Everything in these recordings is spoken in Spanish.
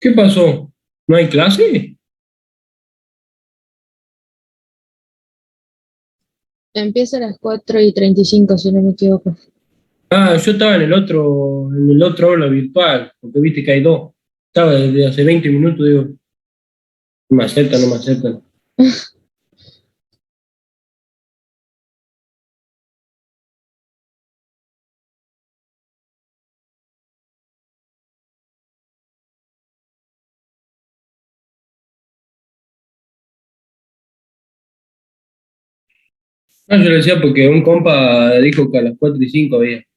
¿Qué pasó? ¿No hay clase? Empieza a las 4:35 si no me equivoco. Ah, yo estaba en el otro aula virtual, porque viste que hay dos. Estaba desde hace 20 minutos, digo, no me aceptan, no me aceptan. No, yo le decía porque un compa dijo que a las 4:05 había.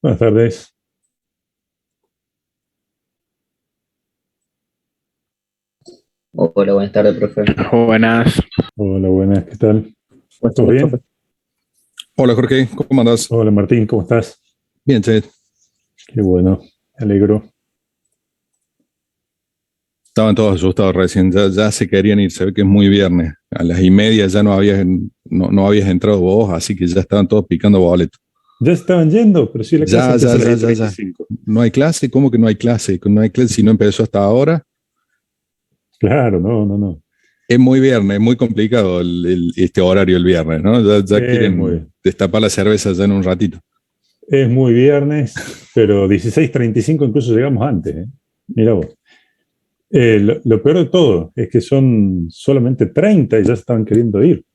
Buenas tardes. Hola, buenas tardes, profe. Buenas. Hola, buenas, ¿qué tal? Buenas ¿Todo tardes, bien? profe. Hola Jorge, ¿cómo andás? Hola Martín, ¿cómo estás? Bien, che. Qué bueno, me alegro. Estaban todos asustados recién, ya se querían ir, se ve que es muy viernes. A las 1:30 ya no habías entrado vos, así que ya estaban todos picando boleto. Ya estaban yendo, pero sí, la clase empieza a las Ya. 10:35. ¿No hay clase? ¿Cómo que no hay clase? No hay clase si no empezó hasta ahora. Claro, no. Es muy viernes, es muy complicado este horario el viernes, ¿no? Ya quieren destapar la cerveza ya en un ratito. Es muy viernes, pero 16:35 incluso llegamos antes, ¿eh? Mira vos. Lo peor de todo es que son solamente 30 y ya se estaban queriendo ir.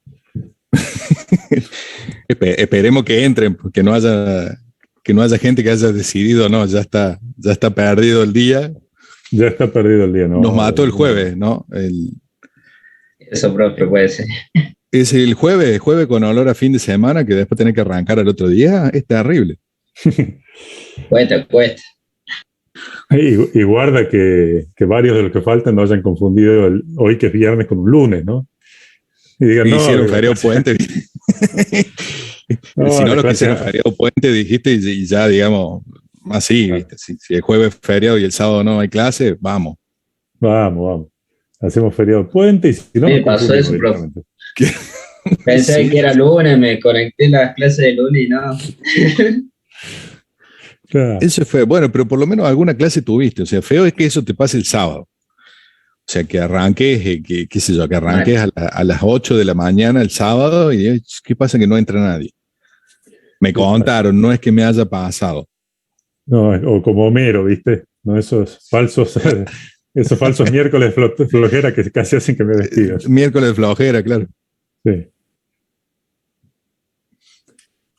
Esperemos que entren, que no haya gente que haya decidido, no, ya está perdido el día. Ya está perdido el día, ¿no? Nos mató el jueves, ¿no? Eso, profe, puede ser. Es el jueves con olor a fin de semana que después tener que arrancar al otro día, es terrible. Cuesta. Y guarda que varios de los que faltan no hayan confundido hoy que es viernes con un lunes, ¿no? Y digan, no, hicieron feriado puente. No, si no, los que hicieron feriado puente, dijiste, y ya, digamos, así, ¿viste? Si el jueves es feriado y el sábado no hay clase, vamos. Vamos. Hacemos feriado puente y si no... Me pasó eso, profe. Pensé que era lunes, me conecté a las clases de lunes y no. Claro. Eso es feo. Bueno, pero por lo menos alguna clase tuviste. O sea, feo es que eso te pase el sábado. O sea, que arranques, qué sé yo, que arranques a las 8 de la mañana el sábado y ¿qué pasa? Que no entra nadie. Me contaron, no es que me haya pasado. No, o como Homero, ¿viste? No, esos falsos miércoles flojera que casi hacen que me despidan. Miércoles de flojera, claro. Sí.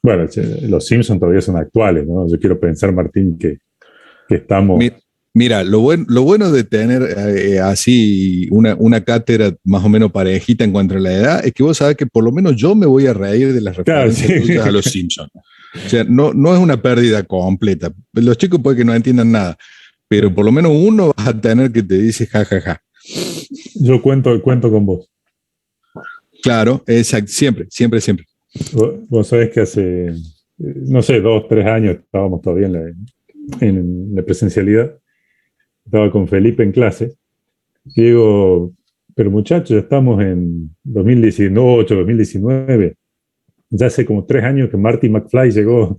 Bueno, los Simpsons todavía son actuales, ¿no? Yo quiero pensar, Martín, que estamos... Mira, lo bueno de tener así una cátedra más o menos parejita en cuanto a la edad es que vos sabés que por lo menos yo me voy a reír de las referencias tuyas a los Simpsons. O sea, no es una pérdida completa. Los chicos puede que no entiendan nada, pero por lo menos uno vas a tener que te dice jajaja. Yo cuento con vos. Claro, exacto, siempre. Vos sabés que hace, no sé, 2, 3 años estábamos todavía en la presencialidad. Estaba con Felipe en clase y digo, pero muchachos, ya estamos en 2018, 2019. Ya hace como 3 años que Marty McFly llegó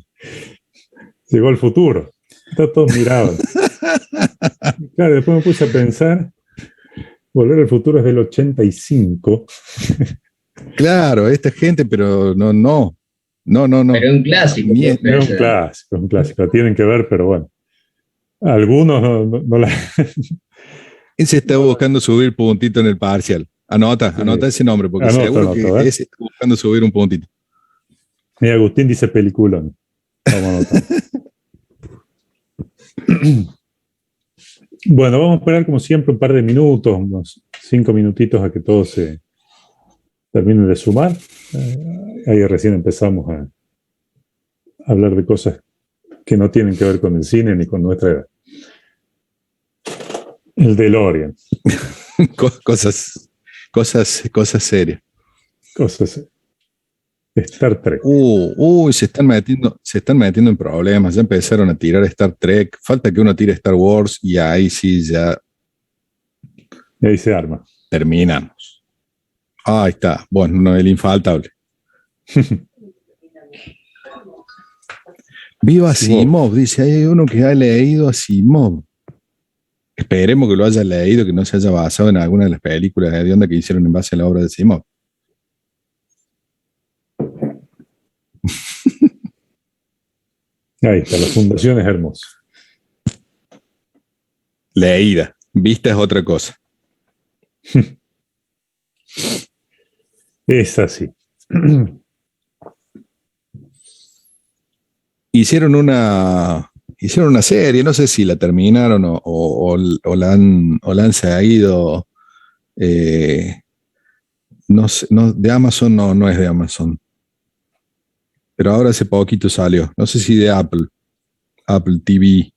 al futuro. Todos miraban. Claro, después me puse a pensar, Volver al Futuro es del 85. Claro, esta gente, pero no. Pero es un clásico. Es un clásico. Tienen que ver, pero bueno. Algunos no la... Ese está buscando subir puntito en el parcial. Anota ese nombre, porque seguro que ese está buscando subir un puntito. Mira, Agustín dice peliculón. Vamos a anotar. Bueno, vamos a esperar como siempre un par de minutos, unos 5 minutitos a que todos se terminen de sumar. Ahí recién empezamos a hablar de cosas que no tienen que ver con el cine ni con nuestra edad. El DeLorean. Cosas serias. Star Trek. Se están metiendo en problemas. Ya empezaron a tirar Star Trek. Falta que uno tire Star Wars y ahí sí ya. Y ahí se arma. Terminamos. Ahí está. Bueno, no, el infaltable. Viva Asimov, dice, hay uno que ha leído Asimov. Esperemos que lo haya leído, que no se haya basado en alguna de las películas de onda que hicieron en base a la obra de Asimov. Ahí está, la fundación es hermosa. Leída, vista es otra cosa. Es así. Hicieron una serie, no sé si la terminaron o la han seguido. No sé, de Amazon no es de Amazon. Pero ahora hace poquito salió. No sé si de Apple TV.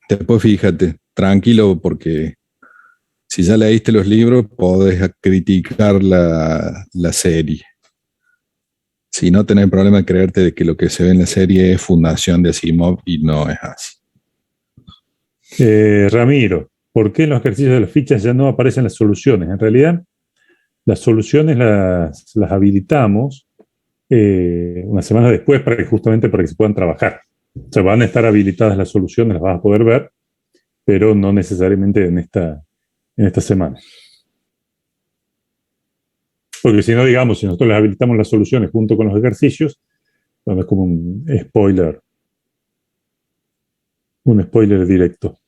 Después fíjate, tranquilo, porque si ya leíste los libros, podés criticar la serie. Si no, tenés problema de creerte de que lo que se ve en la serie es fundación de Asimov y no es así. Ramiro, ¿por qué en los ejercicios de las fichas ya no aparecen las soluciones? En realidad, las soluciones las habilitamos una semana después justamente para que se puedan trabajar. O sea, van a estar habilitadas las soluciones, las vas a poder ver, pero no necesariamente en esta semana. Porque si no, digamos, si nosotros les habilitamos las soluciones junto con los ejercicios, bueno, es como un spoiler directo.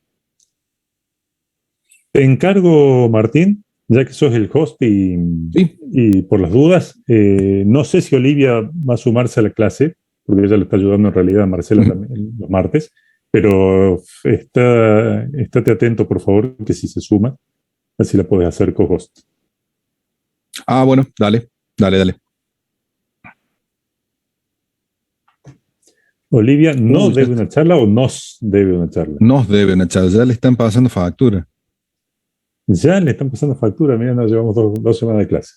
Te encargo, Martín, ya que sos el host y por las dudas, no sé si Olivia va a sumarse a la clase, porque ella le está ayudando en realidad a Marcela también los martes, pero estate atento, por favor, que si se suma, así la puedes hacer co-host. Ah, bueno, dale. Olivia no debe una charla o nos debe una charla. Nos debe una charla, ya le están pasando factura. Ya le están pasando factura, mira, nos llevamos dos semanas de clase.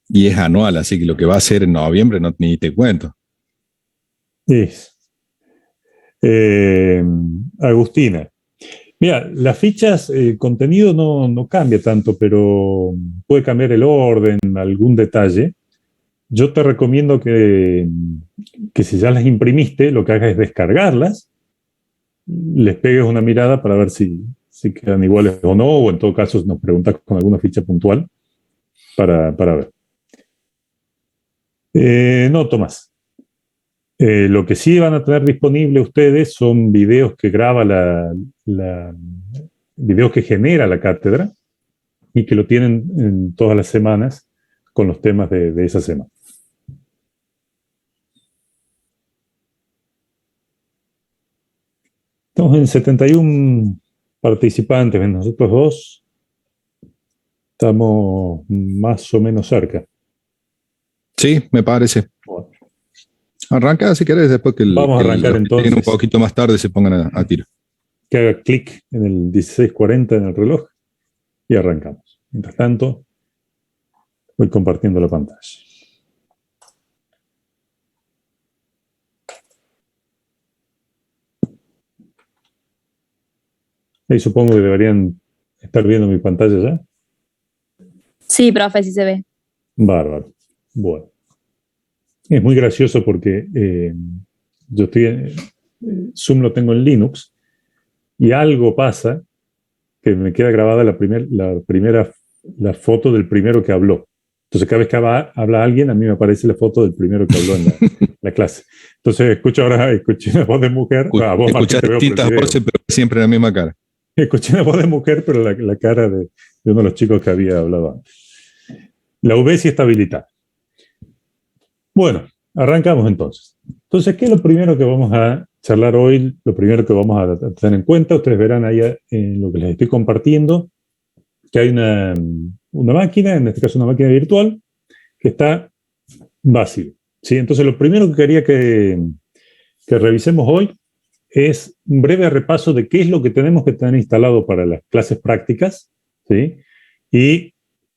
Y es anual, así que lo que va a hacer en noviembre ni te cuento. Agustina. Mira, las fichas, contenido no cambia tanto, pero puede cambiar el orden, algún detalle. Yo te recomiendo que si ya las imprimiste, lo que hagas es descargarlas, les pegues una mirada para ver si quedan iguales o no, o en todo caso nos preguntas con alguna ficha puntual para ver. No, Tomás. Lo que sí van a tener disponible ustedes son videos que graba videos que genera la cátedra y que lo tienen en todas las semanas con los temas de esa semana. Estamos en 71 participantes, nosotros dos estamos más o menos cerca. Sí, me parece. Bueno. Arranca si querés, después que vamos a arrancar entonces. Un poquito más tarde se pongan a tiro. Que haga clic en el 16:40 en el reloj y arrancamos. Mientras tanto, voy compartiendo la pantalla. Ahí supongo que deberían estar viendo mi pantalla ya. Sí, profe, sí se ve. Bárbaro. Bueno. Es muy gracioso porque yo Zoom lo tengo en Linux y algo pasa que me queda grabada la foto del primero que habló. Entonces cada vez que habla alguien, a mí me aparece la foto del primero que habló en la clase. Entonces escuché una voz de mujer. Escuché distintas voces, pero siempre la misma cara. Escuché una voz de mujer, pero la cara de uno de los chicos que había hablado antes. La UV sí está habilitada. Bueno, arrancamos entonces. Entonces, ¿qué es lo primero que vamos a charlar hoy? Lo primero que vamos a tener en cuenta, ustedes verán ahí en lo que les estoy compartiendo, que hay una máquina, en este caso una máquina virtual, que está vacía. ¿Sí? Entonces, lo primero que quería que revisemos hoy es un breve repaso de qué es lo que tenemos que tener instalado para las clases prácticas, ¿sí? Y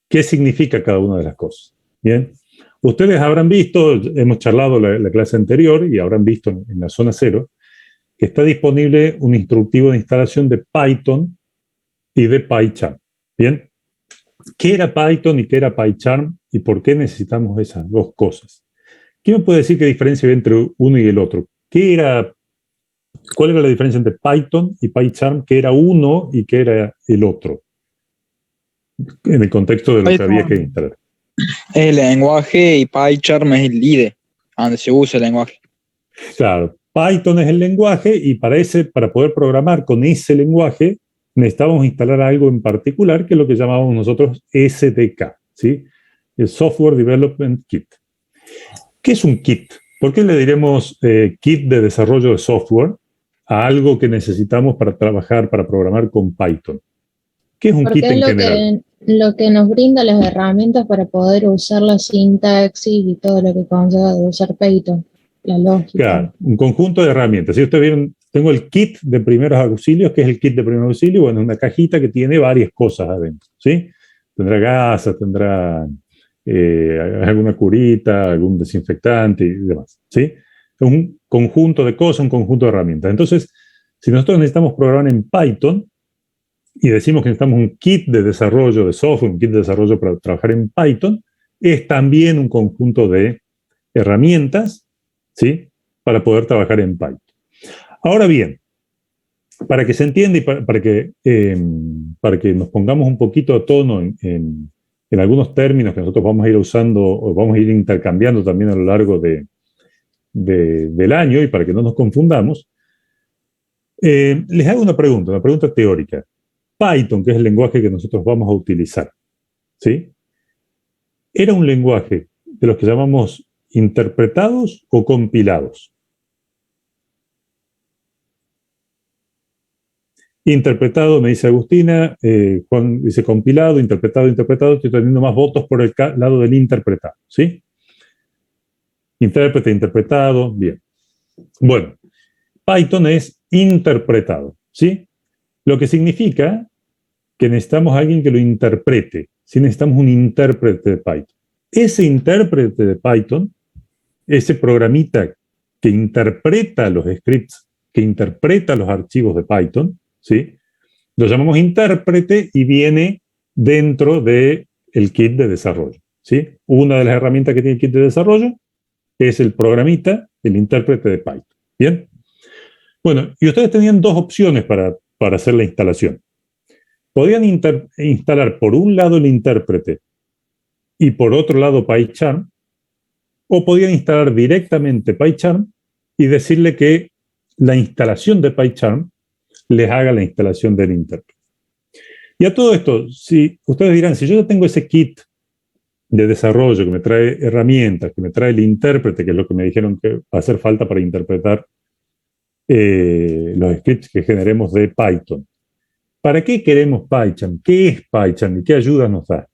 qué significa cada una de las cosas. Bien. Ustedes habrán visto, hemos charlado la clase anterior y habrán visto en la zona 0 que está disponible un instructivo de instalación de Python y de PyCharm. ¿Bien? ¿Qué era Python y qué era PyCharm y por qué necesitamos esas dos cosas? ¿Quién me puede decir qué diferencia hay entre uno y el otro? ¿Cuál era la diferencia entre Python y PyCharm? ¿Qué era uno y qué era el otro? En el contexto de lo que había que instalar. Es el lenguaje y PyCharm es el IDE, donde se usa el lenguaje. Claro, Python es el lenguaje y para poder programar con ese lenguaje necesitábamos instalar algo en particular que es lo que llamamos nosotros SDK, ¿sí? El Software Development Kit. ¿Qué es un kit? ¿Por qué le diremos kit de desarrollo de software a algo que necesitamos para trabajar, para programar con Python? ¿Qué es un kit en general? Lo que nos brinda las herramientas para poder usar la sintaxis y todo lo que conlleva de usar Python, la lógica. Claro, un conjunto de herramientas. Si ustedes vieron, tengo el kit de primeros auxilios. ¿Qué es el kit de primeros auxilios? Bueno, es una cajita que tiene varias cosas adentro, ¿sí? Tendrá gasas, tendrá alguna curita, algún desinfectante y demás, ¿sí? Es un conjunto de cosas, un conjunto de herramientas. Entonces, si nosotros necesitamos programar en Python, y decimos que necesitamos un kit de desarrollo de software, un kit de desarrollo para trabajar en Python, es también un conjunto de herramientas, ¿sí? para poder trabajar en Python. Ahora bien, para que se entienda y para que nos pongamos un poquito a tono en algunos términos que nosotros vamos a ir usando o vamos a ir intercambiando también a lo largo del año y para que no nos confundamos, les hago una pregunta teórica. Python, que es el lenguaje que nosotros vamos a utilizar, ¿sí? ¿Era un lenguaje de los que llamamos interpretados o compilados? Interpretado, me dice Agustina, Juan dice compilado, interpretado, estoy teniendo más votos por el lado del interpretado, ¿sí? Intérprete, interpretado, bien. Bueno, Python es interpretado, ¿sí? Lo que significa que necesitamos a alguien que lo interprete, ¿sí? Necesitamos un intérprete de Python. Ese intérprete de Python, ese programita que interpreta los scripts, que interpreta los archivos de Python, ¿sí? Lo llamamos intérprete y viene dentro del kit de desarrollo, ¿sí? Una de las herramientas que tiene el kit de desarrollo es el programita, el intérprete de Python. ¿Bien? Bueno, y ustedes tenían dos opciones para hacer la instalación. Podían instalar por un lado el intérprete y por otro lado PyCharm, o podían instalar directamente PyCharm y decirle que la instalación de PyCharm les haga la instalación del intérprete. Y a todo esto, si ustedes dirán, si yo ya tengo ese kit de desarrollo que me trae herramientas, que me trae el intérprete, que es lo que me dijeron que va a hacer falta para interpretar los scripts que generemos de Python. ¿Para qué queremos PyCharm? ¿Qué es PyCharm y qué ayuda nos da?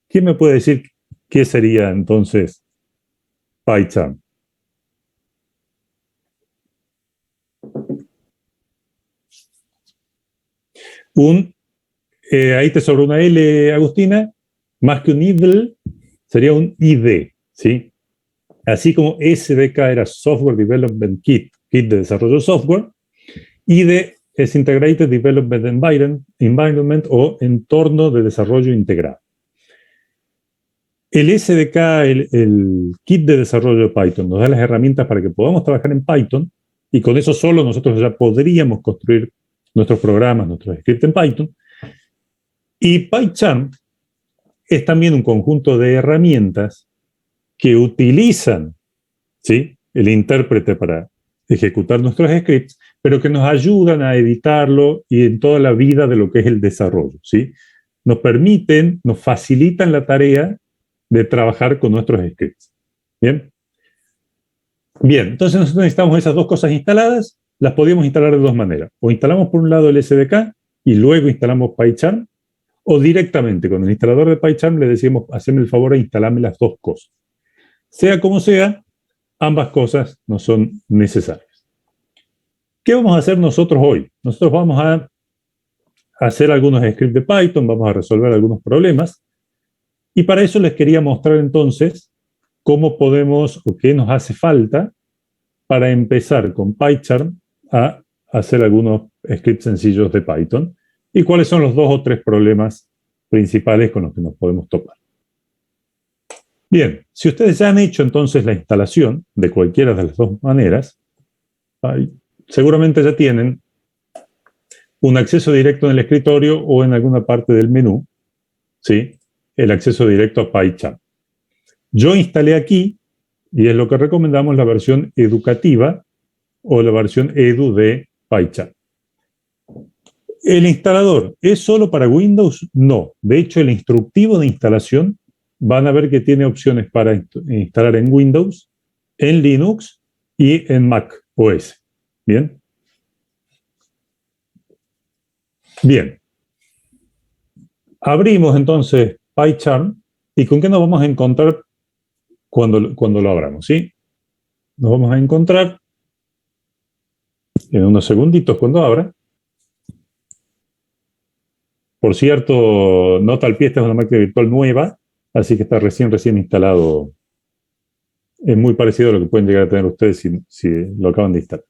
¿Quién me puede decir qué sería entonces PyCharm? Ahí te sobra una L, Agustina, más que un IDLE, sería un ID, ¿sí? Así como SDK era Software Development Kit, kit de desarrollo de software, ID es Integrated Development Environment o entorno de desarrollo integrado. El SDK, el kit de desarrollo de Python, nos da las herramientas para que podamos trabajar en Python y con eso solo nosotros ya podríamos construir nuestros programas, nuestros scripts en Python. Y PyCharm es también un conjunto de herramientas que utilizan, ¿sí?, el intérprete para ejecutar nuestros scripts, pero que nos ayudan a editarlo y en toda la vida de lo que es el desarrollo, ¿sí? Nos permiten, nos facilitan la tarea de trabajar con nuestros scripts. ¿Bien? Bien, entonces nosotros necesitamos esas dos cosas instaladas, las podemos instalar de dos maneras. O instalamos por un lado el SDK y luego instalamos PyCharm, o directamente con el instalador de PyCharm le decimos, haceme el favor de instalarme las dos cosas. Sea como sea, ambas cosas no son necesarias. ¿Qué vamos a hacer nosotros hoy? Nosotros vamos a hacer algunos scripts de Python, vamos a resolver algunos problemas, y para eso les quería mostrar entonces cómo podemos, o qué nos hace falta para empezar con PyCharm a hacer algunos scripts sencillos de Python, y cuáles son los 2 o 3 problemas principales con los que nos podemos topar. Bien, si ustedes ya han hecho entonces la instalación de cualquiera de las dos maneras, seguramente ya tienen un acceso directo en el escritorio o en alguna parte del menú, ¿sí?, el acceso directo a PyCharm. Yo instalé aquí, y es lo que recomendamos, la versión educativa o la versión edu de PyCharm. ¿El instalador es solo para Windows? No. De hecho, el instructivo de instalación van a ver que tiene opciones para instalar en Windows, en Linux y en Mac OS. ¿Bien? Bien. Abrimos entonces PyCharm. ¿Y con qué nos vamos a encontrar cuando lo abramos? ¿Sí? Nos vamos a encontrar en unos segunditos cuando abra. Por cierto, nota al pie, esta es una máquina virtual nueva, así que está recién instalado. Es muy parecido a lo que pueden llegar a tener ustedes si lo acaban de instalar.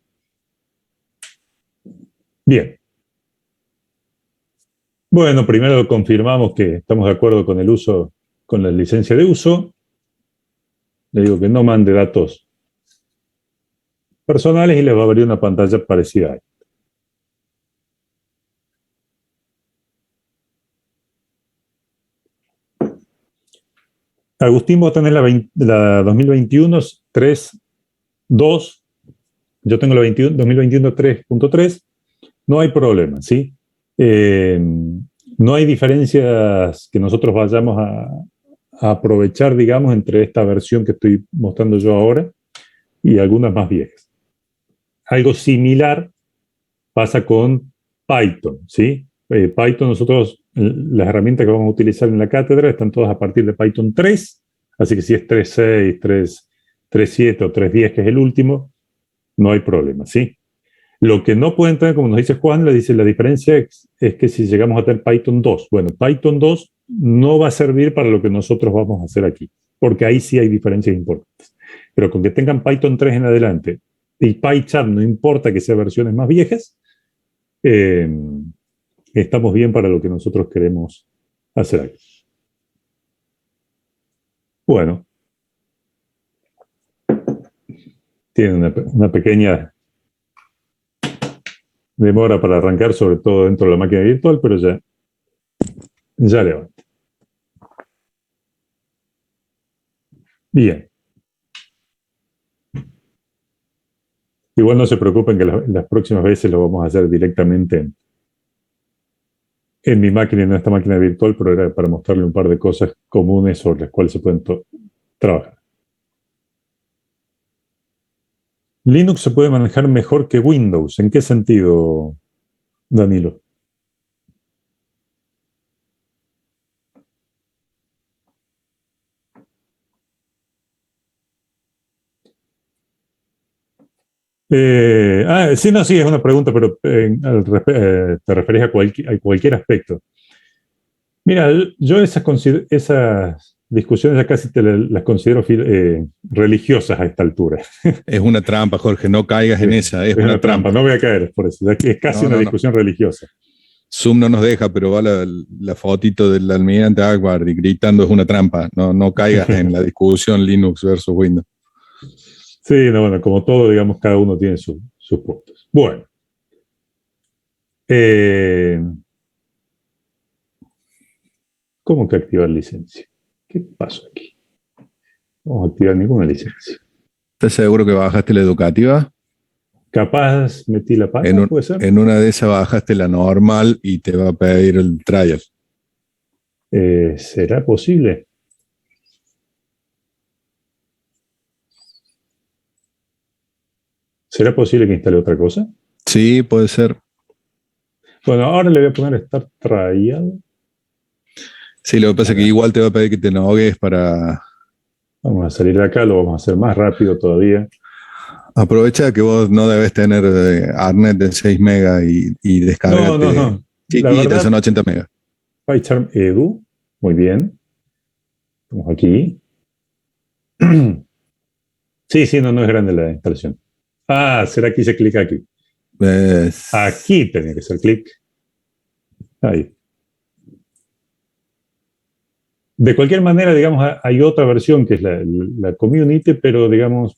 Bien. Bueno, primero confirmamos que estamos de acuerdo con el uso, con la licencia de uso. Le digo que no mande datos personales y les va a abrir una pantalla parecida a esta. Agustín, vos tenés la 2021 3.2, yo tengo la 2021 3.3, no hay problema, ¿sí? No hay diferencias que nosotros vayamos a aprovechar, digamos, entre esta versión que estoy mostrando yo ahora y algunas más viejas. Algo similar pasa con Python, ¿sí? Python, nosotros, las herramientas que vamos a utilizar en la cátedra están todas a partir de Python 3, así que si es 3.6, 3.7 o 3.10, que es el último, no hay problema, ¿sí? Lo que no pueden tener, como nos dice Juan, le dice la diferencia es que si llegamos a tener Python 2, bueno, Python 2 no va a servir para lo que nosotros vamos a hacer aquí, porque ahí sí hay diferencias importantes. Pero con que tengan Python 3 en adelante y PyCharm, no importa que sean versiones más viejas, estamos bien para lo que nosotros queremos hacer aquí. Bueno, tiene una pequeña demora para arrancar, sobre todo dentro de la máquina virtual, pero ya levanta. Bien. Igual no se preocupen que las próximas veces lo vamos a hacer directamente en mi máquina, en esta máquina virtual, pero era para mostrarle un par de cosas comunes sobre las cuales se pueden trabajar. Linux se puede manejar mejor que Windows. ¿En qué sentido, Danilo? Sí, no, sí, es una pregunta, pero te referís a cualquier aspecto. Mira, yo esas discusiones ya casi las considero religiosas a esta altura. Es una trampa, Jorge, no caigas en esa, es una trampa. No voy a caer por eso, es casi una discusión religiosa. Zoom no nos deja, pero va la fotito del almirante Akbar y gritando es una trampa. No caigas en la discusión Linux versus Windows. Sí, no, bueno, como todo, digamos, cada uno tiene sus puntos. Bueno. ¿Cómo que activar licencia? ¿Qué pasó aquí? No vamos a activar ninguna licencia. ¿Estás seguro que bajaste la educativa? Capaz metí la página, ¿puede ser? En una de esas bajaste la normal y te va a pedir el trial. ¿Será posible? ¿Será posible que instale otra cosa? Sí, puede ser. Bueno, ahora le voy a poner Start Trial. Sí, lo que pasa es que igual te va a pedir que te logues para... Vamos a salir de acá, lo vamos a hacer más rápido todavía. Aprovecha que vos no debes tener ARNet de 6 megas y descargate. No. Chiquita, son 80 megas. PyCharm Edu, muy bien. Estamos aquí. Sí, no es grande la instalación. ¿Será que hice clic aquí? Aquí tenía que ser clic. Ahí. De cualquier manera, digamos, hay otra versión que es la Community, pero digamos,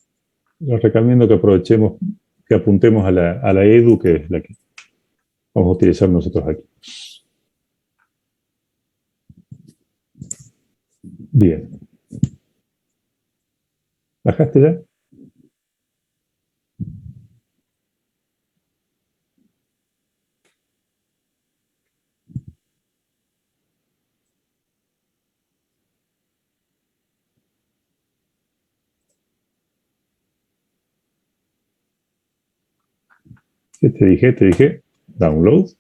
les recomiendo que aprovechemos, que apuntemos a la Edu, que es la que vamos a utilizar nosotros aquí. Bien. ¿Bajaste ya? ¿Qué te dije? Download.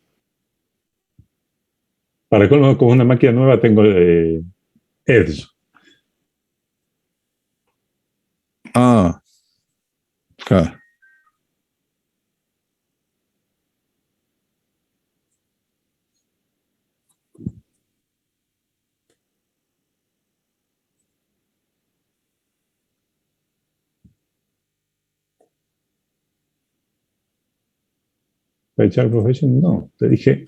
Para colmo, con una máquina nueva tengo Edge. Claro. PyCharm Profession, no, te dije.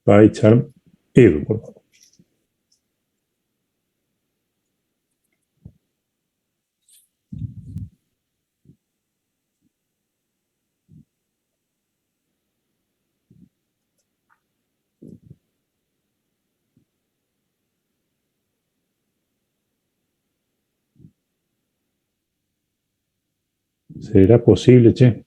PyCharm Edu, por favor. ¿Será posible, che?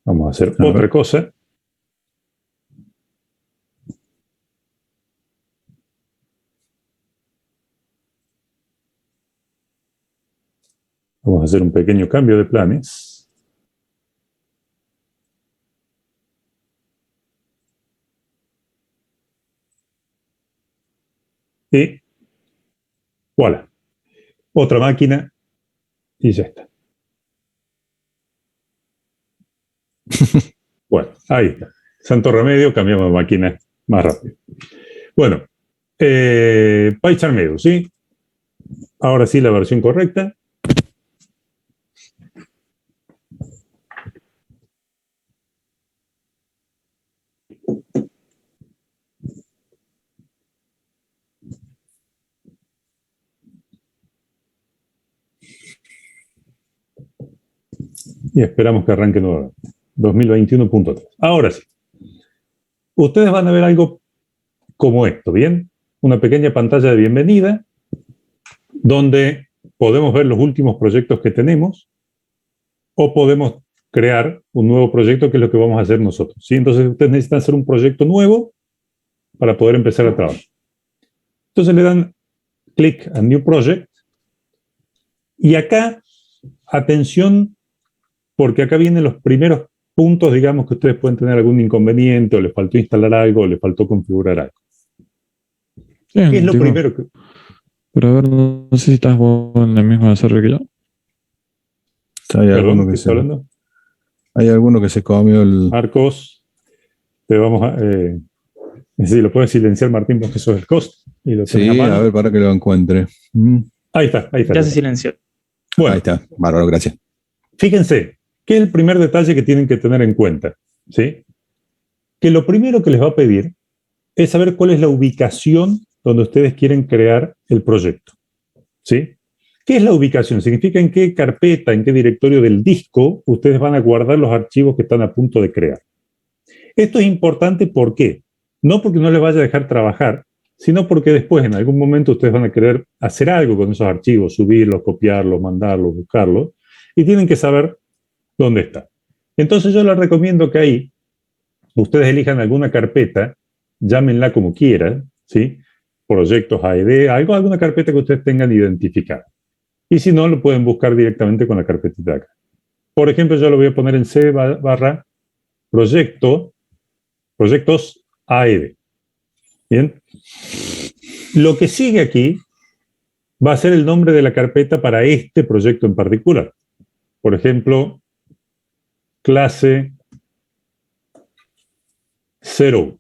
Vamos a hacer otra cosa. Vamos a hacer un pequeño cambio de planes. Y voilà. Otra máquina y ya está. Bueno, ahí está. Santo remedio, cambiamos de máquina más rápido. Bueno, PyCharm Edu, ¿sí? Ahora sí la versión correcta. Y esperamos que arranque nuevamente. 2021.3. Ahora sí. Ustedes van a ver algo como esto, ¿bien? Una pequeña pantalla de bienvenida donde podemos ver los últimos proyectos que tenemos o podemos crear un nuevo proyecto, que es lo que vamos a hacer nosotros, ¿sí? Entonces ustedes necesitan hacer un proyecto nuevo para poder empezar a trabajar. Entonces le dan clic a New Project y acá, atención, porque acá vienen los primeros puntos, digamos, que ustedes pueden tener algún inconveniente o les faltó instalar algo o les faltó configurar algo. Sí, ¿Qué es lo primero que...? Pero a ver, no sé si estás vos en el mismo desarrollo que yo. Hay Perdón, alguno que ¿está hablando? Hay alguno que se comió el... Marcos, te vamos a... sí, lo puedes silenciar, Martín, porque eso es el cost. Y lo Sí, a ver, para que lo encuentre. Ahí está. Ya se silenció. Bueno, ahí está, bárbaro, gracias. Fíjense, ¿qué es el primer detalle que tienen que tener en cuenta? ¿Sí? Que lo primero que les va a pedir es saber cuál es la ubicación donde ustedes quieren crear el proyecto. ¿Sí? ¿Qué es la ubicación? Significa en qué carpeta, en qué directorio del disco ustedes van a guardar los archivos que están a punto de crear. Esto es importante, ¿por qué? No porque no les vaya a dejar trabajar, sino porque después, en algún momento, ustedes van a querer hacer algo con esos archivos, subirlos, copiarlos, mandarlos, buscarlos, y tienen que saber dónde está. Entonces yo les recomiendo que ahí ustedes elijan alguna carpeta, llámenla como quieran, ¿sí? Proyectos AED, alguna carpeta que ustedes tengan identificada. Y si no, lo pueden buscar directamente con la carpetita de acá. Por ejemplo, yo lo voy a poner en C barra proyectos AED. Bien. Lo que sigue aquí va a ser el nombre de la carpeta para este proyecto en particular. Por ejemplo, clase 0.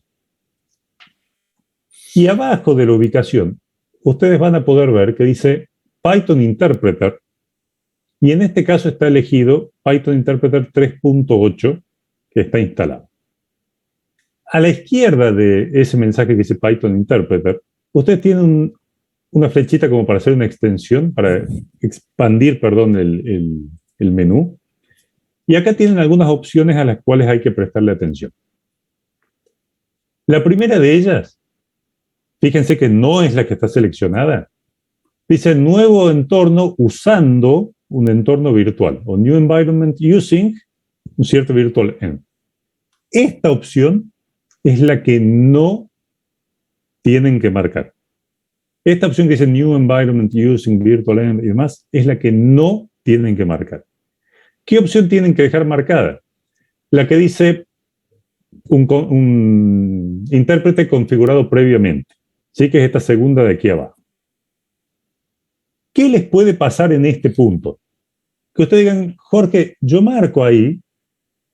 Y abajo de la ubicación, ustedes van a poder ver que dice Python Interpreter, y en este caso está elegido Python Interpreter 3.8, que está instalado. A la izquierda de ese mensaje que dice Python Interpreter, ustedes tienen una flechita como para hacer una extensión, para expandir, perdón, el menú. Y acá tienen algunas opciones a las cuales hay que prestarle atención. La primera de ellas, fíjense que no es la que está seleccionada. Dice nuevo entorno usando un entorno virtual, o New Environment Using un cierto virtual env. Esta opción es la que no tienen que marcar. Esta opción que dice New Environment Using Virtual Env y demás es la que no tienen que marcar. ¿Qué opción tienen que dejar marcada? La que dice un intérprete configurado previamente. ¿Sí? Que es esta segunda de aquí abajo. ¿Qué les puede pasar en este punto? Que ustedes digan, Jorge, yo marco ahí,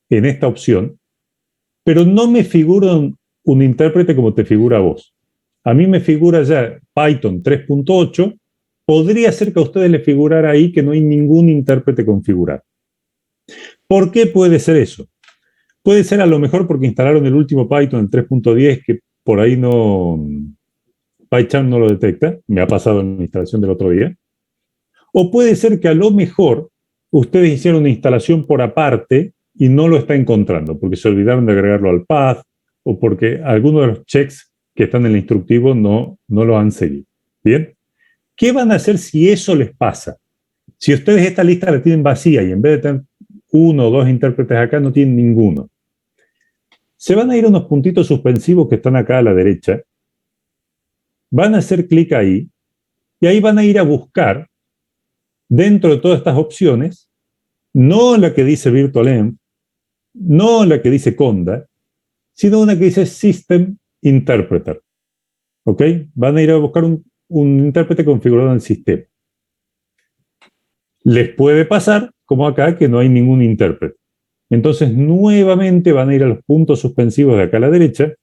en esta opción, pero no me figura un intérprete como te figura a vos. A mí me figura ya Python 3.8, podría ser que a ustedes les figurara ahí que no hay ningún intérprete configurado. ¿Por qué puede ser eso? Puede ser a lo mejor porque instalaron el último Python, el 3.10, que por ahí no... PyCharm no lo detecta, me ha pasado en la instalación del otro día. O puede ser que a lo mejor ustedes hicieron una instalación por aparte y no lo está encontrando, porque se olvidaron de agregarlo al path o porque algunos de los checks que están en el instructivo no lo han seguido. ¿Bien? ¿Qué van a hacer si eso les pasa? Si ustedes esta lista la tienen vacía y en vez de tener 1 o 2 intérpretes acá, no tienen ninguno. Se van a ir a unos puntitos suspensivos que están acá a la derecha. Van a hacer clic ahí y ahí van a ir a buscar dentro de todas estas opciones, no la que dice VirtualEnv, no la que dice Conda, sino una que dice System Interpreter. ¿Ok? Van a ir a buscar un intérprete configurado en el sistema. Les puede pasar, como acá, que no hay ningún intérprete. Entonces, nuevamente van a ir a los puntos suspensivos de acá a la derecha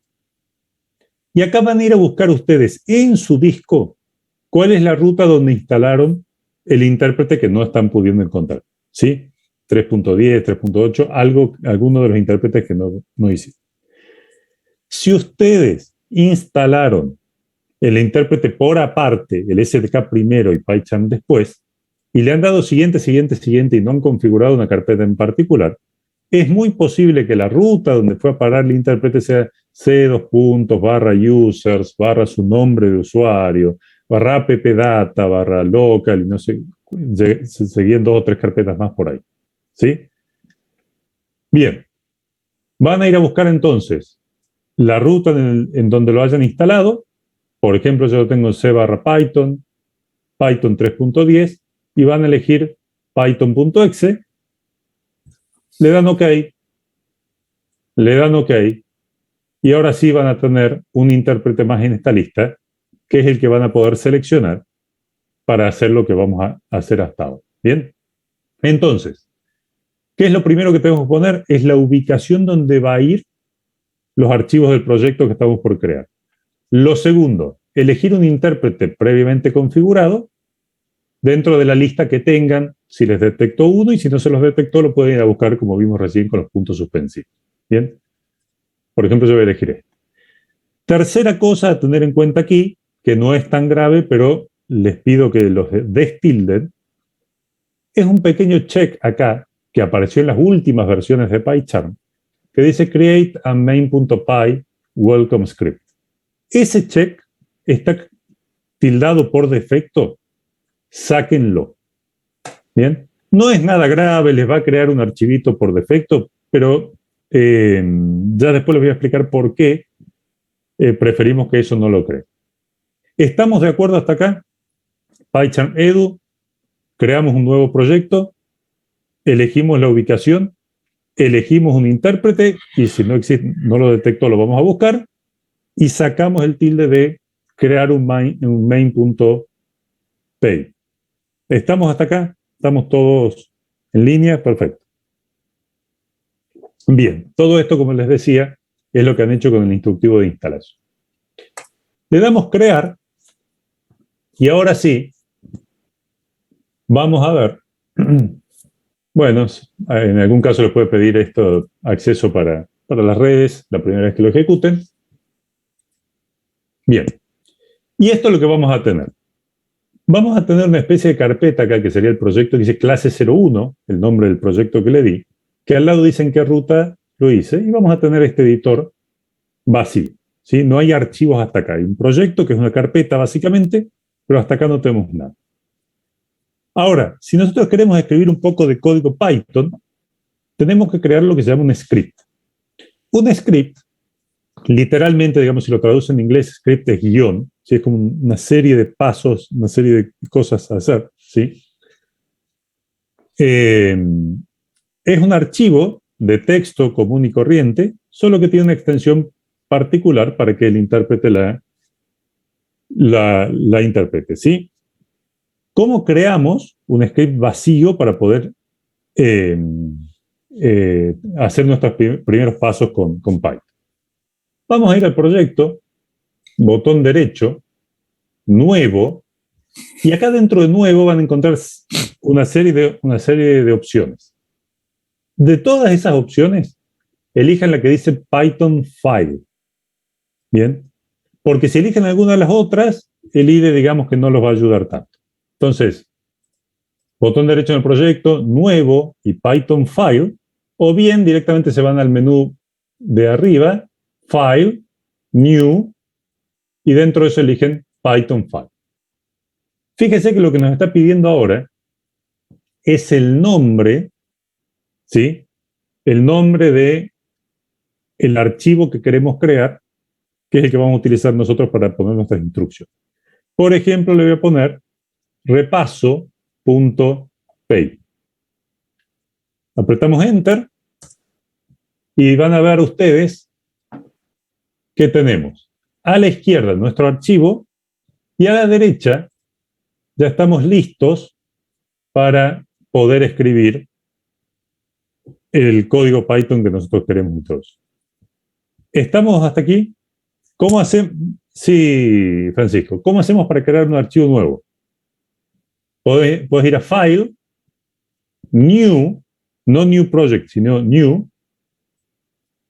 y acá van a ir a buscar ustedes en su disco cuál es la ruta donde instalaron el intérprete que no están pudiendo encontrar. ¿Sí? 3.10, 3.8, alguno de los intérpretes que no hicieron. Si ustedes instalaron el intérprete por aparte, el SDK primero y PyCharm después, y le han dado siguiente y no han configurado una carpeta en particular, es muy posible que la ruta donde fue a parar el intérprete sea c:/users, / su nombre de usuario, /appdata, /local, y no sé, se seguían 2 o 3 carpetas más por ahí. ¿Sí? Bien. Van a ir a buscar entonces la ruta en donde lo hayan instalado. Por ejemplo, yo lo tengo en c/Python, Python 3.10, y van a elegir python.exe, le dan OK, y ahora sí van a tener un intérprete más en esta lista, que es el que van a poder seleccionar para hacer lo que vamos a hacer hasta ahora. ¿Bien? Entonces, ¿qué es lo primero que tenemos que poner? Es la ubicación donde va a ir los archivos del proyecto que estamos por crear. Lo segundo, elegir un intérprete previamente configurado dentro de la lista que tengan, si les detectó uno, y si no se los detectó, lo pueden ir a buscar, como vimos recién, con los puntos suspensivos. ¿Bien? Por ejemplo, yo voy a elegir este. Tercera cosa a tener en cuenta aquí, que no es tan grave, pero les pido que los destilden, es un pequeño check acá, que apareció en las últimas versiones de PyCharm, que dice Create a main.py welcome script. Ese check está tildado por defecto. Sáquenlo. ¿Bien? No es nada grave, les va a crear un archivito por defecto, pero ya después les voy a explicar por qué preferimos que eso no lo cree. ¿Estamos de acuerdo hasta acá? PyCharm Edu, creamos un nuevo proyecto, elegimos la ubicación, elegimos un intérprete, y si no existe, no lo detectó, lo vamos a buscar, y sacamos el tilde de crear un main.py. ¿Estamos hasta acá? ¿Estamos todos en línea? Perfecto. Bien, todo esto, como les decía, es lo que han hecho con el instructivo de instalación. Le damos crear, y ahora sí, vamos a ver. Bueno, en algún caso les puede pedir esto acceso para las redes, la primera vez que lo ejecuten. Bien, y esto es lo que vamos a tener. Vamos a tener una especie de carpeta acá, que sería el proyecto que dice clase 01, el nombre del proyecto que le di, que al lado dice en qué ruta lo hice, y vamos a tener este editor vacío, ¿sí? No hay archivos hasta acá. Hay un proyecto que es una carpeta básicamente, pero hasta acá no tenemos nada. Ahora, si nosotros queremos escribir un poco de código Python, tenemos que crear lo que se llama un script. Un script, literalmente, digamos, si lo traduce en inglés, script es guión, ¿sí? Es como una serie de pasos, una serie de cosas a hacer, ¿sí? Es un archivo de texto común y corriente, solo que tiene una extensión particular para que el intérprete la interprete, ¿sí? ¿Cómo creamos un script vacío para poder hacer nuestros primeros pasos con Python? Vamos a ir al proyecto, botón derecho, nuevo, y acá dentro de nuevo van a encontrar una serie de opciones. De todas esas opciones, elijan la que dice Python File. Bien, porque si eligen alguna de las otras, el IDE, digamos que no los va a ayudar tanto. Entonces, botón derecho en el proyecto, nuevo y Python File, o bien directamente se van al menú de arriba, File, New, y dentro de eso eligen Python File. Fíjese que lo que nos está pidiendo ahora es el nombre, ¿sí? El nombre de el archivo que queremos crear, que es el que vamos a utilizar nosotros para poner nuestras instrucciones. Por ejemplo, le voy a poner repaso.py. Apretamos Enter y van a ver ustedes que tenemos a la izquierda nuestro archivo y a la derecha ya estamos listos para poder escribir el código Python que nosotros queremos introducir. ¿Estamos hasta aquí? ¿Cómo hacemos? Sí, Francisco. ¿Cómo hacemos para crear un archivo nuevo? Puedes ir a File, New, no New Project, sino New.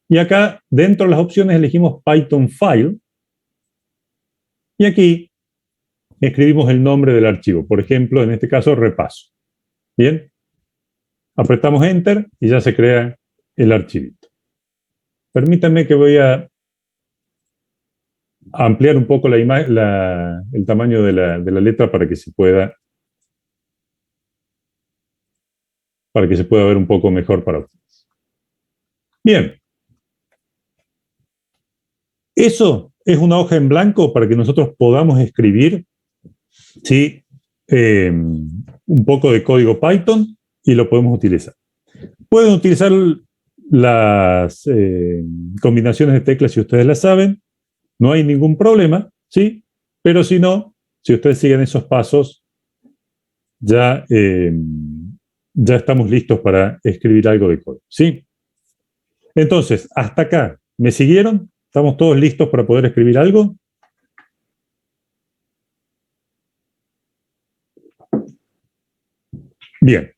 Y acá, dentro de las opciones, elegimos Python File. Y aquí escribimos el nombre del archivo. Por ejemplo, en este caso, repaso. Bien. Apretamos Enter y ya se crea el archivito. Permítanme que voy a ampliar un poco el tamaño de la letra para que se pueda ver un poco mejor para ustedes. Bien. Eso es una hoja en blanco para que nosotros podamos escribir, ¿sí? Un poco de código Python y lo podemos utilizar. Pueden utilizar las combinaciones de teclas si ustedes las saben. No hay ningún problema, ¿sí? Pero si no, si ustedes siguen esos pasos, ya estamos listos para escribir algo de código, ¿sí? Entonces, hasta acá, ¿me siguieron? ¿Estamos todos listos para poder escribir algo? Bien.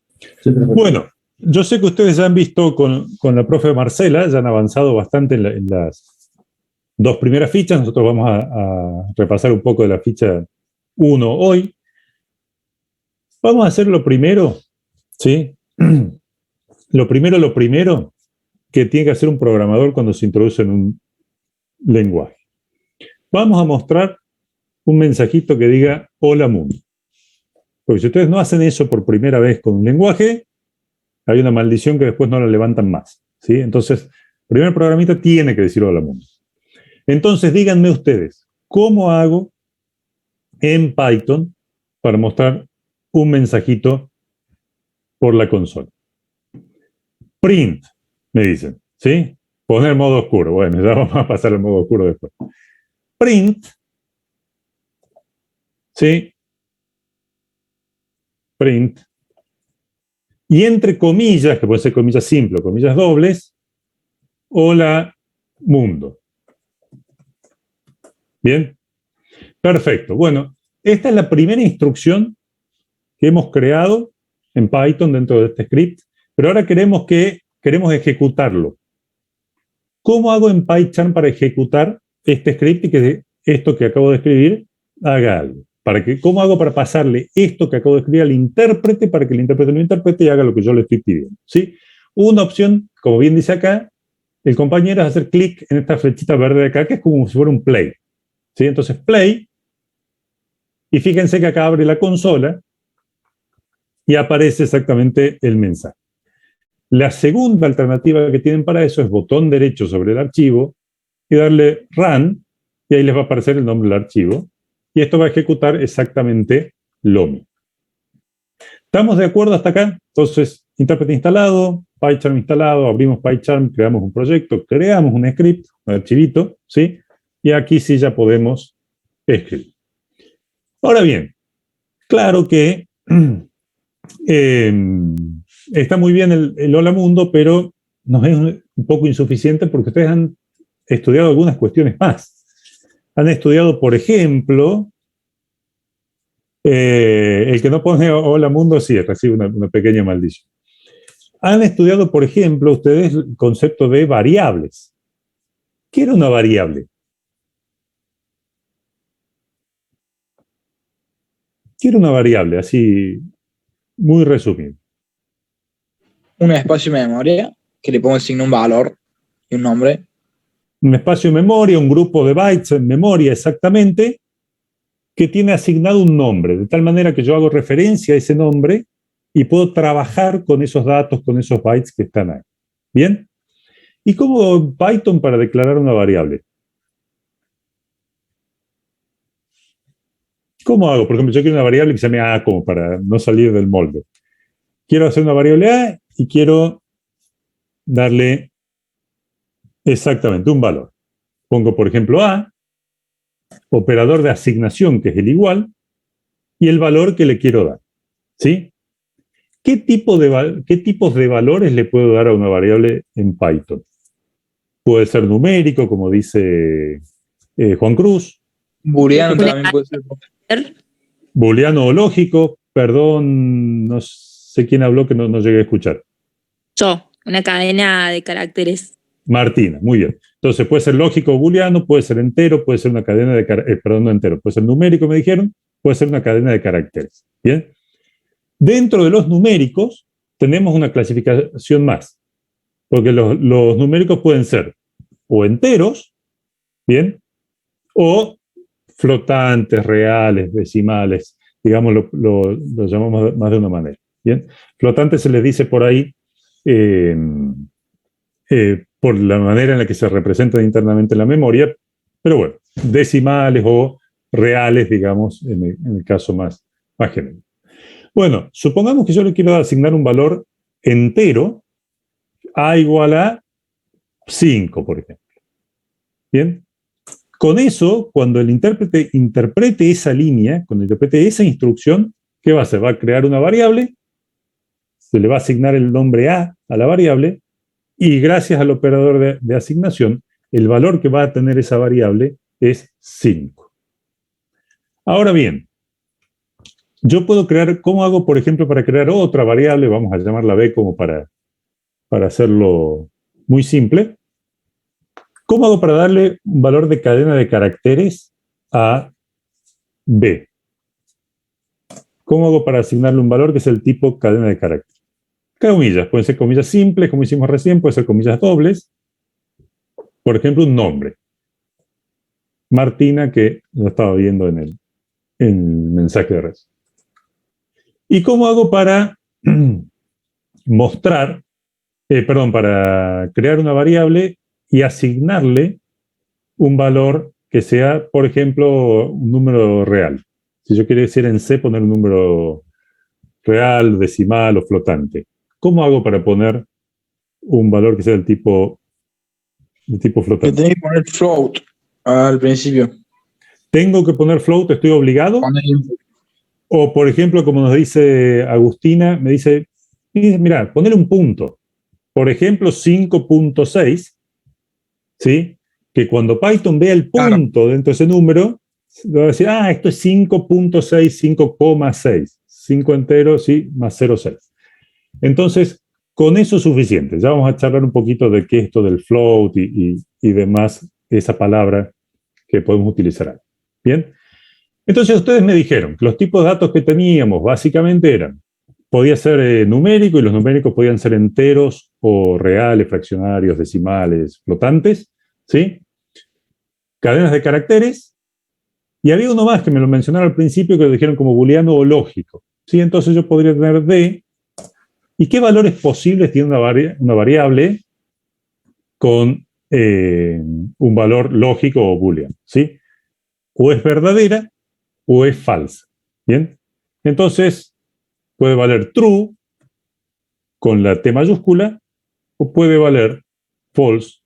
Bueno, yo sé que ustedes ya han visto con la profe Marcela, ya han avanzado bastante en las dos primeras fichas. Nosotros vamos a repasar un poco de la ficha 1 hoy. Vamos a hacer lo primero, ¿sí? Lo primero que tiene que hacer un programador cuando se introduce en un lenguaje. Vamos a mostrar un mensajito que diga hola mundo. Porque si ustedes no hacen eso por primera vez con un lenguaje, hay una maldición que después no la levantan más, ¿sí? Entonces, el primer programita tiene que decir hola mundo. Entonces, díganme ustedes, ¿cómo hago en Python para mostrar un mensajito por la consola? Print, me dicen, ¿sí? Poner modo oscuro. Bueno, ya vamos a pasar al modo oscuro después. Print, ¿sí? Print. Y entre comillas, que pueden ser comillas simples o comillas dobles, hola mundo. ¿Bien? Perfecto. Bueno, esta es la primera instrucción que hemos creado en Python dentro de este script, pero ahora queremos ejecutarlo. ¿Cómo hago en PyCharm para ejecutar este script y que esto que acabo de escribir haga algo? ¿Cómo hago para pasarle esto que acabo de escribir al intérprete para que el intérprete lo interprete y haga lo que yo le estoy pidiendo? ¿Sí? Una opción, como bien dice acá, el compañero es hacer clic en esta flechita verde de acá, que es como si fuera un play. ¿Sí? Entonces, play, y fíjense que acá abre la consola y aparece exactamente el mensaje. La segunda alternativa que tienen para eso es botón derecho sobre el archivo y darle Run, y ahí les va a aparecer el nombre del archivo, y esto va a ejecutar exactamente lo mismo. ¿Estamos de acuerdo hasta acá? Entonces, intérprete instalado, PyCharm instalado, abrimos PyCharm, creamos un proyecto, creamos un script, un archivito, ¿sí? Y aquí sí ya podemos escribir. Ahora bien, claro que está muy bien el hola mundo, pero nos es un poco insuficiente porque ustedes han estudiado algunas cuestiones más. Han estudiado, por ejemplo, el que no pone hola mundo, sí, recibe una pequeña maldición. Han estudiado, por ejemplo, ustedes el concepto de variables. ¿Qué era una variable? ¿Qué era una variable? Así, muy resumido. Un espacio de memoria que le pongo asigna un valor y un nombre. Un espacio de memoria, un grupo de bytes en memoria exactamente, que tiene asignado un nombre, de tal manera que yo hago referencia a ese nombre y puedo trabajar con esos datos, con esos bytes que están ahí. ¿Bien? ¿Y cómo hago Python para declarar una variable? ¿Cómo hago? Por ejemplo, yo quiero una variable que se llame A, como para no salir del molde. Quiero hacer una variable A y quiero darle exactamente un valor. Pongo, por ejemplo, A, operador de asignación, que es el igual, y el valor que le quiero dar. ¿Sí? ¿Qué tipos de valores le puedo dar a una variable en Python? Puede ser numérico, como dice Juan Cruz. Booleano también puede ser. Booleano o lógico. Perdón, no sé quién habló que no llegué a escuchar. Yo, una cadena de caracteres. Martina, muy bien. Entonces puede ser lógico o booleano, puede ser entero, puede ser una cadena de perdón, no entero, puede ser numérico, me dijeron, puede ser una cadena de caracteres. ¿Bien? Dentro de los numéricos tenemos una clasificación más, porque los numéricos pueden ser o enteros, ¿bien? O flotantes, reales, decimales, digamos, lo llamamos más de una manera, ¿bien? Flotantes se les dice por ahí por la manera en la que se representan internamente en la memoria, pero bueno, decimales o reales, digamos, en el caso más general. Bueno, supongamos que yo le quiero asignar un valor entero, A igual a 5, por ejemplo. ¿Bien? Con eso, cuando el intérprete interprete esa línea, cuando interprete esa instrucción, ¿qué va a hacer? Va a crear una variable, se le va a asignar el nombre A la variable, y gracias al operador de asignación, el valor que va a tener esa variable es 5. Ahora bien, yo puedo crear, ¿cómo hago, por ejemplo, para crear otra variable? Vamos a llamarla B como para hacerlo muy simple. ¿Cómo hago para darle un valor de cadena de caracteres a B? ¿Cómo hago para asignarle un valor que es el tipo cadena de caracteres? Comillas, pueden ser comillas simples, como hicimos recién, pueden ser comillas dobles. Por ejemplo, un nombre. Martina, que lo estaba viendo en el mensaje de red. ¿Y cómo hago para para crear una variable y asignarle un valor que sea, por ejemplo, un número real? Si yo quiero decir en C, poner un número real, decimal o flotante. ¿Cómo hago para poner un valor que sea del tipo flotante? Que tenés que poner float al principio. ¿Tengo que poner float? ¿Estoy obligado? O, por ejemplo, como nos dice Agustina, me dice, mira, ponle un punto. Por ejemplo, 5.6, ¿sí? Que cuando Python vea el punto dentro de ese número, va a decir, esto es 5.6, 5,6. 5 entero, sí, más 0,6. Entonces, con eso es suficiente. Ya vamos a charlar un poquito de qué es esto del float y demás, esa palabra que podemos utilizar ahí. Bien. Entonces, ustedes me dijeron que los tipos de datos que teníamos básicamente eran, podía ser numérico, y los numéricos podían ser enteros o reales, fraccionarios, decimales, flotantes, ¿sí? Cadenas de caracteres, y había uno más que me lo mencionaron al principio que lo dijeron como booleano o lógico, ¿sí? Entonces yo podría tener D. ¿Y qué valores posibles tiene una variable con un valor lógico o booleano, ¿sí? O es verdadera o es falsa, ¿bien? Entonces, puede valer true con la T mayúscula o puede valer false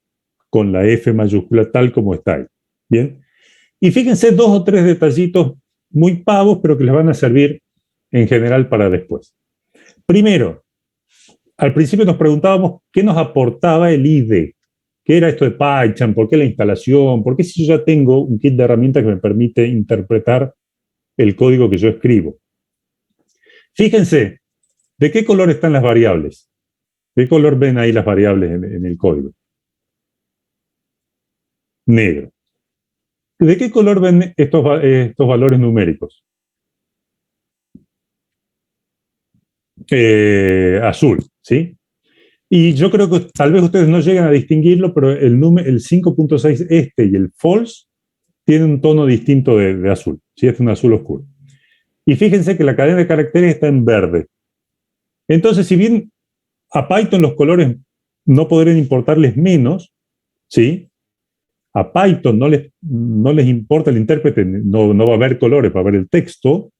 con la F mayúscula, tal como está ahí, ¿bien? Y fíjense 2 o 3 detallitos muy pavos, pero que les van a servir en general para después. Primero, al principio nos preguntábamos qué nos aportaba el IDE. ¿Qué era esto de PyCharm? ¿Por qué la instalación? ¿Por qué si yo ya tengo un kit de herramientas que me permite interpretar el código que yo escribo? Fíjense, ¿de qué color están las variables? ¿De qué color ven ahí las variables en el código? Negro. ¿De qué color ven estos valores numéricos? Azul, ¿sí? Y yo creo que tal vez ustedes no llegan a distinguirlo, pero el 5.6 y el false tiene un tono distinto de azul. ¿Sí? Este es un azul oscuro. Y fíjense que la cadena de caracteres está en verde. Entonces, si bien a Python los colores no podrían importarles menos, ¿sí? A Python no les importa el intérprete, no va a haber colores, va a haber el texto.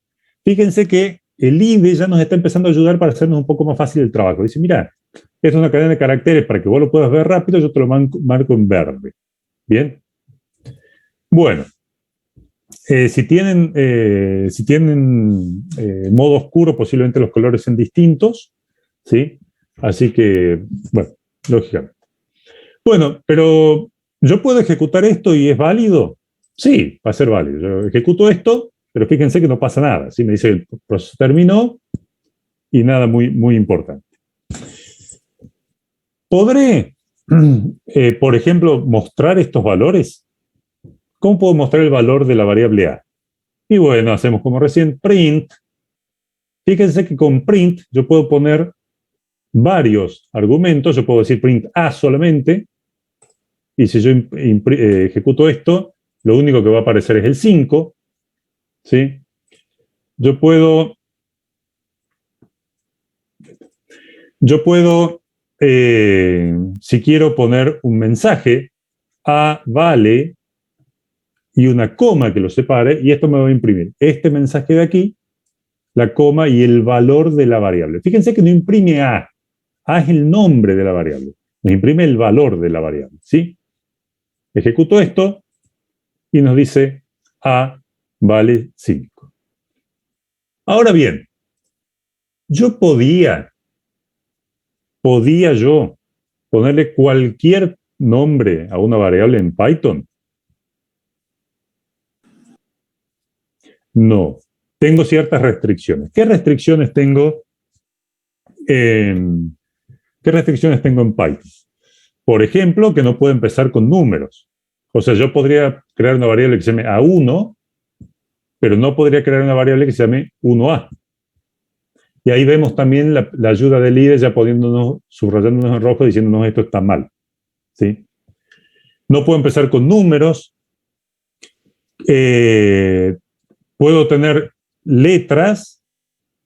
Fíjense que el IDE ya nos está empezando a ayudar para hacernos un poco más fácil el trabajo. Dice, mira, esta es una cadena de caracteres para que vos lo puedas ver rápido, yo te lo marco en verde. ¿Bien? Bueno, si tienen modo oscuro, posiblemente los colores sean distintos, ¿sí? Así que, bueno, lógicamente. Bueno, pero ¿yo puedo ejecutar esto y es válido? Sí, va a ser válido. Yo ejecuto esto, pero fíjense que no pasa nada. ¿Sí? Me dice que el proceso terminó y nada muy, muy importante. ¿Podré, por ejemplo, mostrar estos valores? ¿Cómo puedo mostrar el valor de la variable A? Y bueno, hacemos como recién, print. Fíjense que con print yo puedo poner varios argumentos. Yo puedo decir print A solamente. Y si yo ejecuto esto, lo único que va a aparecer es el 5. ¿Sí? Yo puedo si quiero poner un mensaje, A vale, y una coma que lo separe, y esto me va a imprimir este mensaje de aquí, la coma y el valor de la variable. Fíjense que no imprime A. A es el nombre de la variable. Nos imprime el valor de la variable. ¿Sí? Ejecuto esto y nos dice A vale 5. Ahora bien, yo podía yo ponerle cualquier nombre a una variable en Python. No, tengo ciertas restricciones. ¿Qué restricciones tengo en Python? Por ejemplo, que no puedo empezar con números. O sea, yo podría crear una variable que se llame A1, pero no podría crear una variable que se llame 1A. Y ahí vemos también la ayuda del IDE ya subrayándonos en rojo, diciéndonos esto está mal. ¿Sí? No puedo empezar con números. Puedo tener letras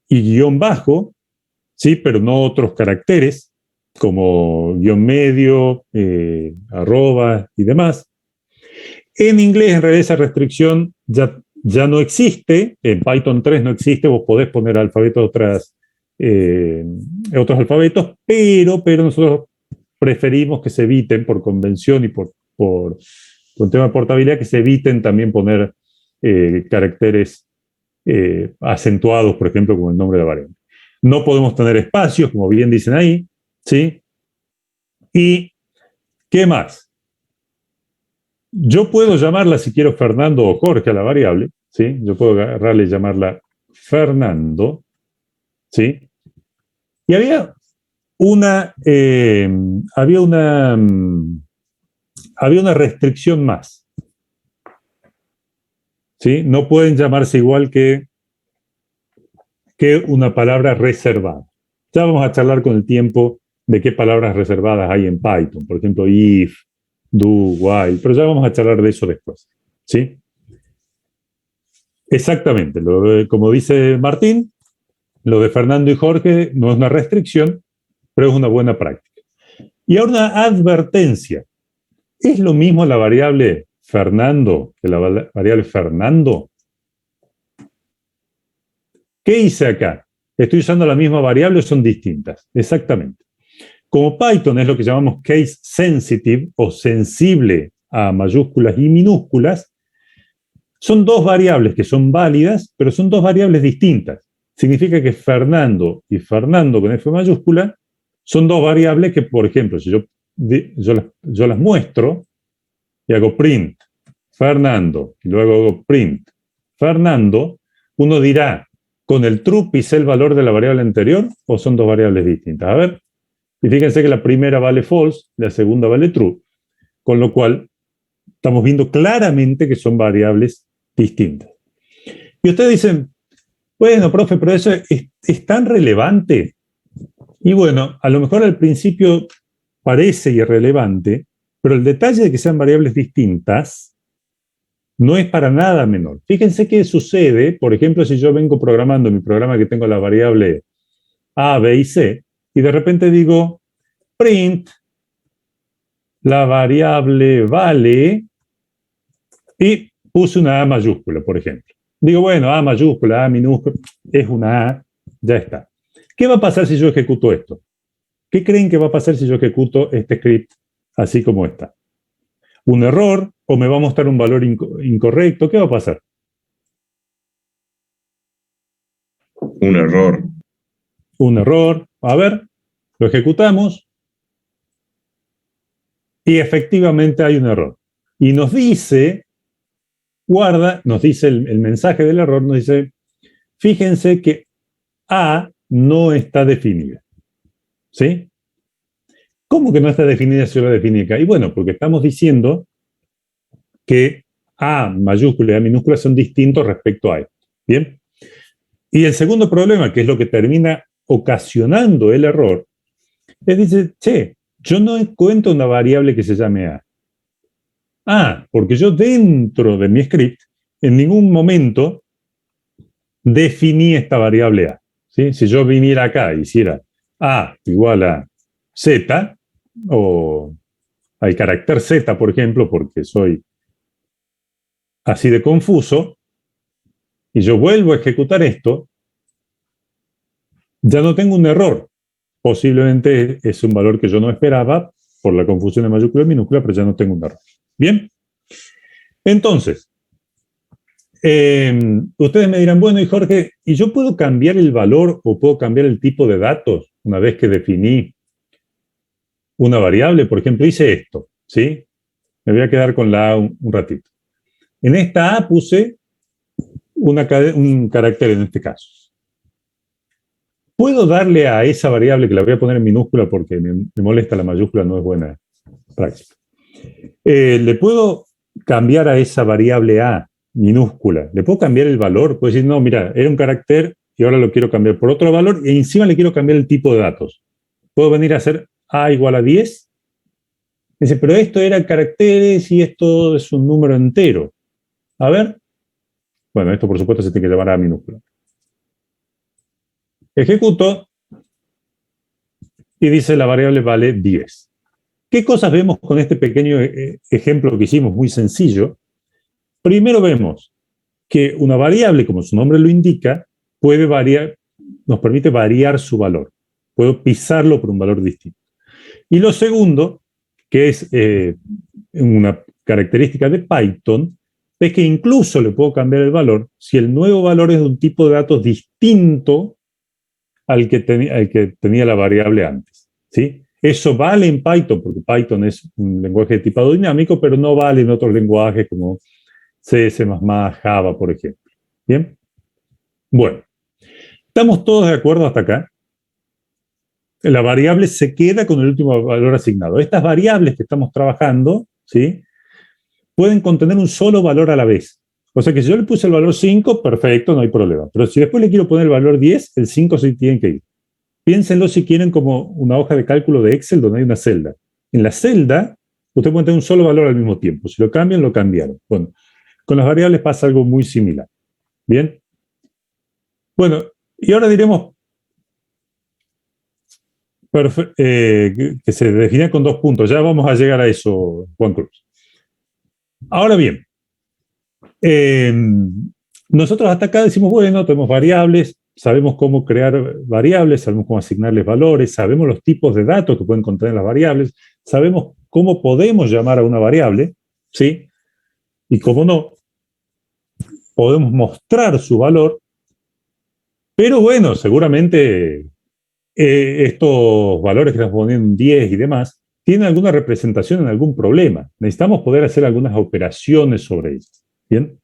y guión bajo, ¿sí? Pero no otros caracteres, como guión medio, arroba y demás. En inglés, en realidad, esa restricción ya no existe. En Python 3 no existe. Vos podés poner otros alfabetos, pero nosotros preferimos que se eviten por convención y por un tema de portabilidad, que se eviten también poner caracteres acentuados, por ejemplo, como el nombre de la variable. No podemos tener espacios, como bien dicen ahí, ¿sí? ¿Y qué más? Yo puedo llamarla, si quiero, Fernando o Jorge a la variable, ¿sí? Yo puedo agarrarle y llamarla Fernando, ¿sí? Y había una restricción más, ¿sí? No pueden llamarse igual que una palabra reservada. Ya vamos a charlar con el tiempo de qué palabras reservadas hay en Python. Por ejemplo, if, do, while. Pero ya vamos a charlar de eso después. ¿Sí? Exactamente. Como dice Martín, lo de Fernando y Jorge no es una restricción, pero es una buena práctica. Y ahora una advertencia. ¿Es lo mismo la variable Fernando que la variable Fernando? ¿Qué hice acá? ¿Estoy usando la misma variable o son distintas? Exactamente. Como Python es lo que llamamos case sensitive o sensible a mayúsculas y minúsculas, son dos variables que son válidas, pero son dos variables distintas. Significa que Fernando y Fernando con F mayúscula son dos variables que, por ejemplo, si yo las muestro y hago print Fernando y luego hago print Fernando, uno dirá, ¿con el true pisé el valor de la variable anterior o son dos variables distintas? A ver, y fíjense que la primera vale false, la segunda vale true, con lo cual estamos viendo claramente que son variables distintas. Y ustedes dicen, bueno, profe, pero eso es tan relevante. Y bueno, a lo mejor al principio parece irrelevante, pero el detalle de que sean variables distintas no es para nada menor. Fíjense qué sucede, por ejemplo, si yo vengo programando mi programa que tengo la variable A, B y C, y de repente digo print la variable vale y puse una A mayúscula, por ejemplo. Digo, bueno, A mayúscula, A minúscula, es una A, ya está. ¿Qué va a pasar si yo ejecuto esto? ¿Qué creen que va a pasar si yo ejecuto este script así como está? ¿Un error o me va a mostrar un valor incorrecto? ¿Qué va a pasar? Un error. Un error. A ver, lo ejecutamos y efectivamente hay un error. Y nos dice, nos dice el mensaje del error, nos dice, fíjense que A no está definida. ¿Sí? ¿Cómo que no está definida si yo la definí acá? Y bueno, porque estamos diciendo que A mayúscula y A minúscula son distintos respecto a esto. ¿Bien? Y el segundo problema, que es lo que termina ocasionando el error, es dice, che, yo no encuentro una variable que se llame A. Ah, porque yo dentro de mi script en ningún momento definí esta variable A. ¿Sí? Si yo viniera acá y hiciera A igual a Z, o al carácter Z, por ejemplo, porque soy así de confuso, y yo vuelvo a ejecutar esto, ya no tengo un error. Posiblemente es un valor que yo no esperaba por la confusión de mayúscula y minúscula, pero ya no tengo un error. Bien. Entonces, ustedes me dirán, bueno, y Jorge, ¿y yo puedo cambiar el valor o puedo cambiar el tipo de datos una vez que definí una variable? Por ejemplo, hice esto, ¿sí? Me voy a quedar con la A un ratito. En esta A puse un carácter en este caso. ¿Puedo darle a esa variable, que la voy a poner en minúscula porque me molesta la mayúscula, no es buena práctica? ¿Le puedo cambiar a esa variable A minúscula? ¿Le puedo cambiar el valor? Puedo decir, no, mira, era un carácter y ahora lo quiero cambiar por otro valor y encima le quiero cambiar el tipo de datos. ¿Puedo venir a hacer A igual a 10? Dice, pero esto eran caracteres y esto es un número entero. A ver. Bueno, esto por supuesto se tiene que llamar A minúscula. Ejecuto y dice la variable vale 10. ¿Qué cosas vemos con este pequeño ejemplo que hicimos, muy sencillo? Primero vemos que una variable, como su nombre lo indica, puede variar, nos permite variar su valor. Puedo pisarlo por un valor distinto. Y lo segundo, que es una característica de Python, es que incluso le puedo cambiar el valor si el nuevo valor es de un tipo de datos distinto al que tenía la variable antes. ¿Sí? Eso vale en Python, porque Python es un lenguaje de tipado dinámico, pero no vale en otros lenguajes como C, C++, Java, por ejemplo. ¿Bien? Bueno, ¿estamos todos de acuerdo hasta acá? La variable se queda con el último valor asignado. Estas variables que estamos trabajando, ¿sí?, pueden contener un solo valor a la vez. O sea que si yo le puse el valor 5, perfecto, no hay problema. Pero si después le quiero poner el valor 10, el 5 sí tiene que ir. Piénsenlo si quieren como una hoja de cálculo de Excel donde hay una celda. En la celda, usted puede tener un solo valor al mismo tiempo. Si lo cambian, lo cambiaron. Bueno, con las variables pasa algo muy similar. ¿Bien? Bueno, y ahora diremos que se define con 2 puntos. Ya vamos a llegar a eso, Juan Cruz. Ahora bien, nosotros hasta acá decimos, bueno, tenemos variables, sabemos cómo crear variables, sabemos cómo asignarles valores, sabemos los tipos de datos que pueden contener las variables, sabemos cómo podemos llamar a una variable, ¿sí? Y cómo no, podemos mostrar su valor, pero bueno, seguramente estos valores que estamos poniendo en 10 y demás, tienen alguna representación en algún problema. Necesitamos poder hacer algunas operaciones sobre ellas. ¿Bien?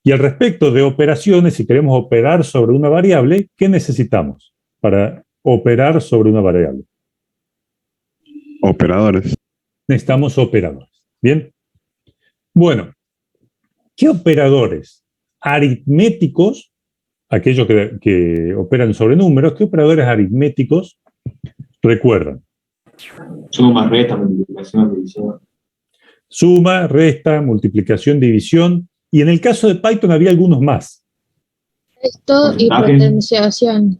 Y al respecto de operaciones, si queremos operar sobre una variable, ¿qué necesitamos para operar sobre una variable? Operadores. Necesitamos operadores. ¿Bien? Bueno, ¿qué operadores aritméticos, aquellos que operan sobre números, qué operadores aritméticos recuerdan? Suma, resta, multiplicación, división. Suma, resta, multiplicación, división. Y en el caso de Python había algunos más. Resto y potenciación.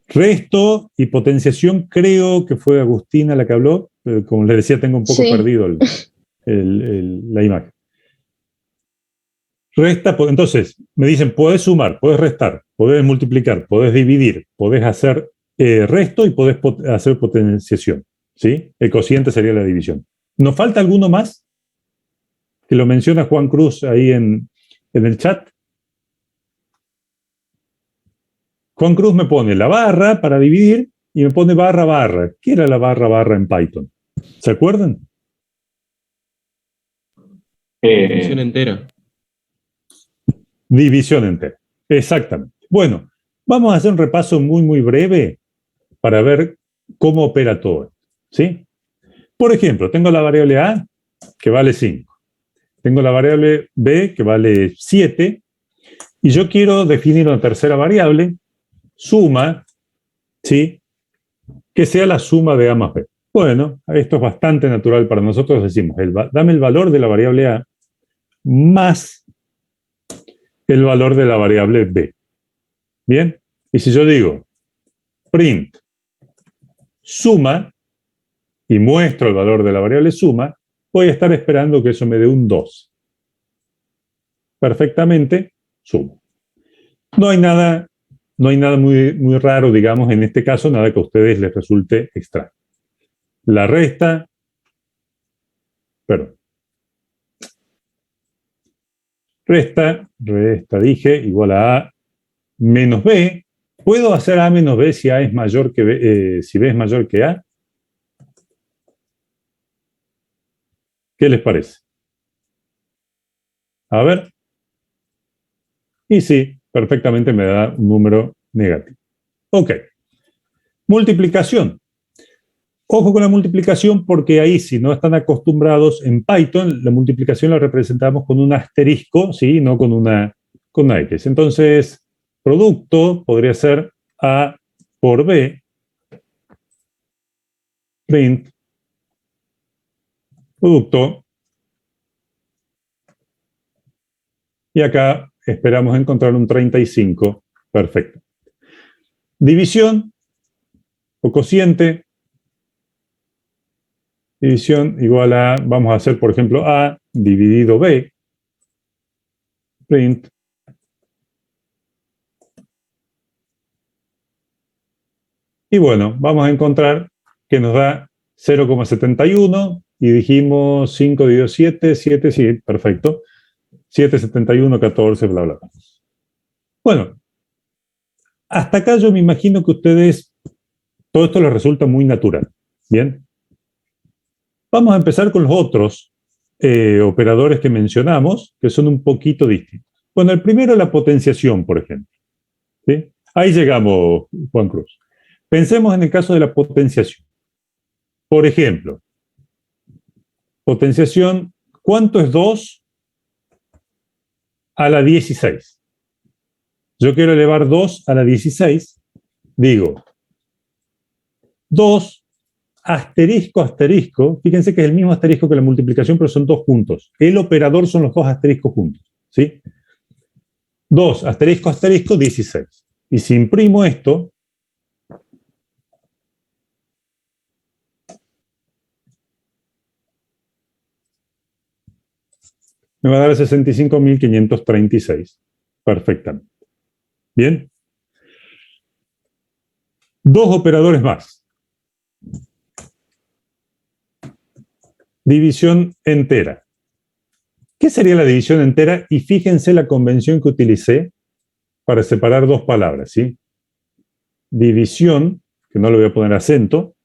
Resto y potenciación, creo que fue Agustina la que habló, pero como les decía, tengo un poco perdido la imagen. Resta, entonces, me dicen, podés sumar, podés restar, podés multiplicar, podés dividir, podés hacer resto y podés hacer potenciación, ¿sí? El cociente sería la división. ¿Nos falta alguno más? Que lo menciona Juan Cruz ahí en el chat. Juan Cruz me pone la barra para dividir y me pone barra barra. ¿Qué era la barra barra en Python? ¿Se acuerdan? División entera. División entera. Exactamente. Bueno, vamos a hacer un repaso muy, muy breve para ver cómo opera todo esto, ¿sí? Por ejemplo, tengo la variable A que vale 5. Tengo la variable B que vale 7. Y yo quiero definir una tercera variable, suma, ¿sí? Que sea la suma de A más B. Bueno, esto es bastante natural para nosotros. Decimos, dame el valor de la variable A más el valor de la variable B. Bien, y si yo digo print suma y muestro el valor de la variable suma, voy a estar esperando que eso me dé un 2. Perfectamente, sumo. No hay nada muy, muy raro, digamos, en este caso, nada que a ustedes les resulte extraño. La resta, resta dije, igual a menos B. ¿Puedo hacer A menos B si A es mayor que B, si B es mayor que A? ¿Qué les parece? A ver. Y sí, perfectamente me da un número negativo. Ok. Multiplicación. Ojo con la multiplicación porque ahí, si no están acostumbrados en Python, la multiplicación la representamos con un asterisco, ¿sí? No con una X. Entonces, producto podría ser A por B, print, producto, y acá esperamos encontrar un 35, perfecto. División o cociente, división igual a, vamos a hacer por ejemplo A dividido B, print, y bueno, vamos a encontrar que nos da 0,71 y dijimos 5 dividido 7, 7, sí, perfecto. 7, 71, 14, bla, bla, bla. Bueno, hasta acá yo me imagino que a ustedes todo esto les resulta muy natural. Bien. Vamos a empezar con los otros operadores que mencionamos, que son un poquito distintos. Bueno, el primero es la potenciación, por ejemplo. ¿Sí? Ahí llegamos, Juan Cruz. Pensemos en el caso de la potenciación. Por ejemplo, potenciación, ¿cuánto es 2 a la 16? Yo quiero elevar 2 a la 16, digo 2 asterisco asterisco, fíjense que es el mismo asterisco que la multiplicación, pero son dos juntos. El operador son los dos asteriscos juntos, ¿sí? 2 asterisco asterisco 16. Y si imprimo esto, me va a dar 65.536. Perfectamente. Bien. Dos operadores más. División entera. ¿Qué sería la división entera? Y fíjense la convención que utilicé para separar dos palabras, ¿sí? División, que no le voy a poner acento,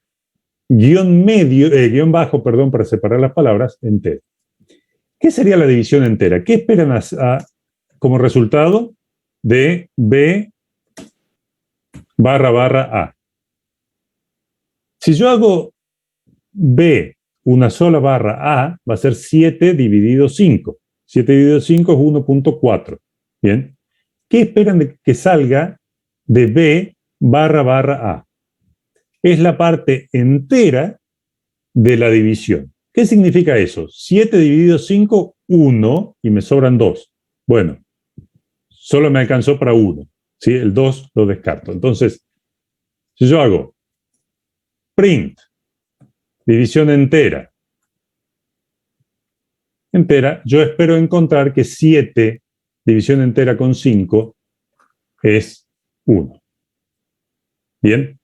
guión bajo, perdón, para separar las palabras, entera. ¿Qué sería la división entera? ¿Qué esperan como resultado de B barra barra A? Si yo hago B una sola barra A, va a ser 7 dividido 5. 7 dividido 5 es 1.4. Bien. ¿Qué esperan de que salga de B barra barra A? Es la parte entera de la división. ¿Qué significa eso? 7 dividido 5, 1, y me sobran 2. Bueno, solo me alcanzó para 1. ¿Sí? El 2 lo descarto. Entonces, si yo hago print, división entera, yo espero encontrar que 7 división entera con 5 es 1. ¿Bien?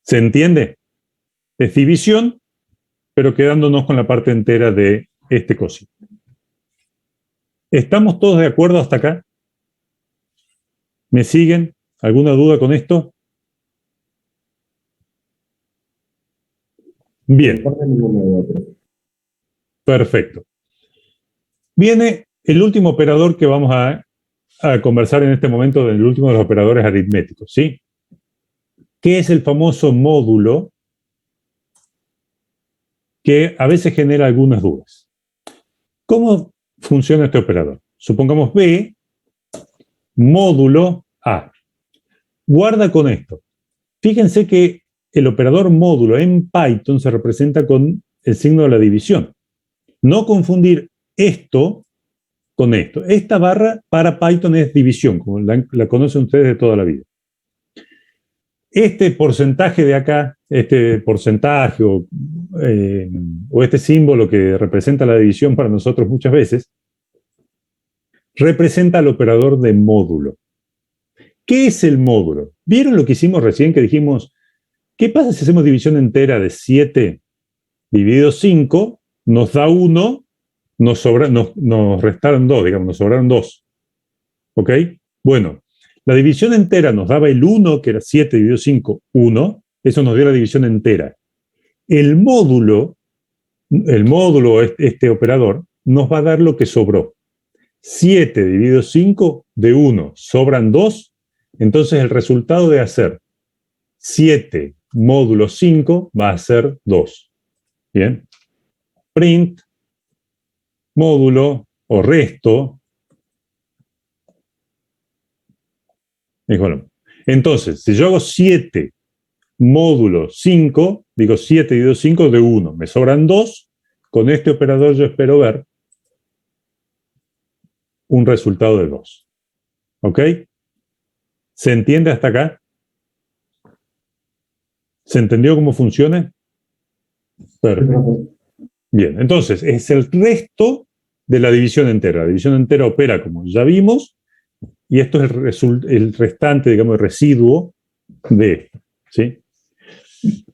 ¿Se entiende? Es división, pero quedándonos con la parte entera de este cosito. ¿Estamos todos de acuerdo hasta acá? ¿Me siguen? ¿Alguna duda con esto? Bien. Perfecto. Viene el último operador que vamos a conversar en este momento, el último de los operadores aritméticos, ¿sí? Que es el famoso módulo que a veces genera algunas dudas. ¿Cómo funciona este operador? Supongamos B, módulo A. Guarda con esto. Fíjense que el operador módulo en Python se representa con el signo de la división. No confundir esto con esto. Esta barra para Python es división, como la conocen ustedes de toda la vida. Este porcentaje de acá, este porcentaje o este símbolo que representa la división para nosotros muchas veces, representa al operador de módulo. ¿Qué es el módulo? ¿Vieron lo que hicimos recién que dijimos, qué pasa si hacemos división entera de 7 dividido 5? Nos da 1, nos restaron 2, digamos, nos sobraron 2. ¿Ok? Bueno, la división entera nos daba el 1, que era 7 dividido 5, 1. Eso nos dio la división entera. El módulo, este operador, nos va a dar lo que sobró. 7 dividido 5 de 1, sobran 2. Entonces el resultado de hacer 7 módulo 5 va a ser 2. Bien. Print, módulo o resto. Entonces, si yo hago 7 módulo 5, digo 7 dividido 5 de 1, me sobran 2. Con este operador yo espero ver un resultado de 2. ¿Ok? ¿Se entiende hasta acá? ¿Se entendió cómo funciona? Perfecto. Bien, entonces es el resto de la división entera. La división entera opera como ya vimos, y esto es el restante, digamos, el residuo de esto. ¿Sí?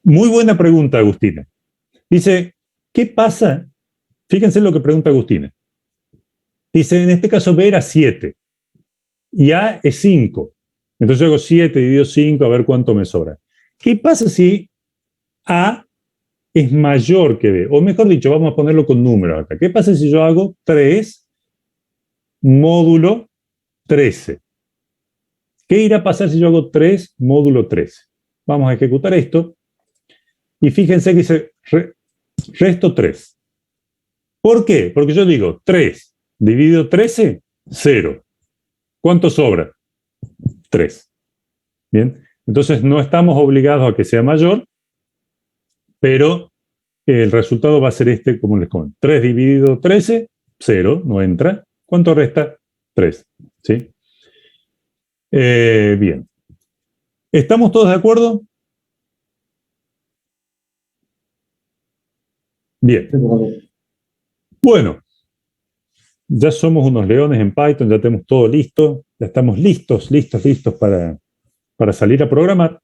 Muy buena pregunta, Agustina. Dice, ¿qué pasa? Fíjense lo que pregunta Agustina. Dice, en este caso B era 7 y A es 5. Entonces yo hago 7 dividido 5 a ver cuánto me sobra. ¿Qué pasa si A es mayor que B? O mejor dicho, vamos a ponerlo con números acá. ¿Qué pasa si yo hago 3 módulo 13? ¿Qué irá a pasar si yo hago 3 módulo 13? Vamos a ejecutar esto. Y fíjense que dice resto 3. ¿Por qué? Porque yo digo 3 dividido 13, 0. ¿Cuánto sobra? 3. Bien. Entonces no estamos obligados a que sea mayor, pero el resultado va a ser este, como les comento. 3 dividido 13, 0, no entra. ¿Cuánto resta? 3. ¿Sí? Bien. ¿Estamos todos de acuerdo? Bien. Bueno, ya somos unos leones en Python, ya tenemos todo listo, ya estamos listos para salir a programar.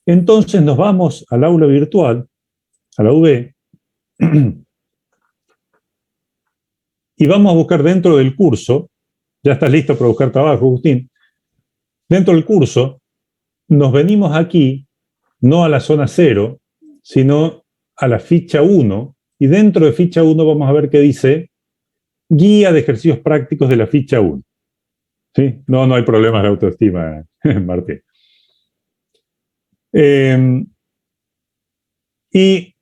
Entonces nos vamos al aula virtual, a la UB, y vamos a buscar dentro del curso, ya estás listo para buscar trabajo, Agustín, dentro del curso nos venimos aquí, no a la zona 0, sino a la ficha 1, y dentro de ficha 1 vamos a ver qué dice guía de ejercicios prácticos de la ficha 1. ¿Sí? No hay problemas de autoestima, Martín. Y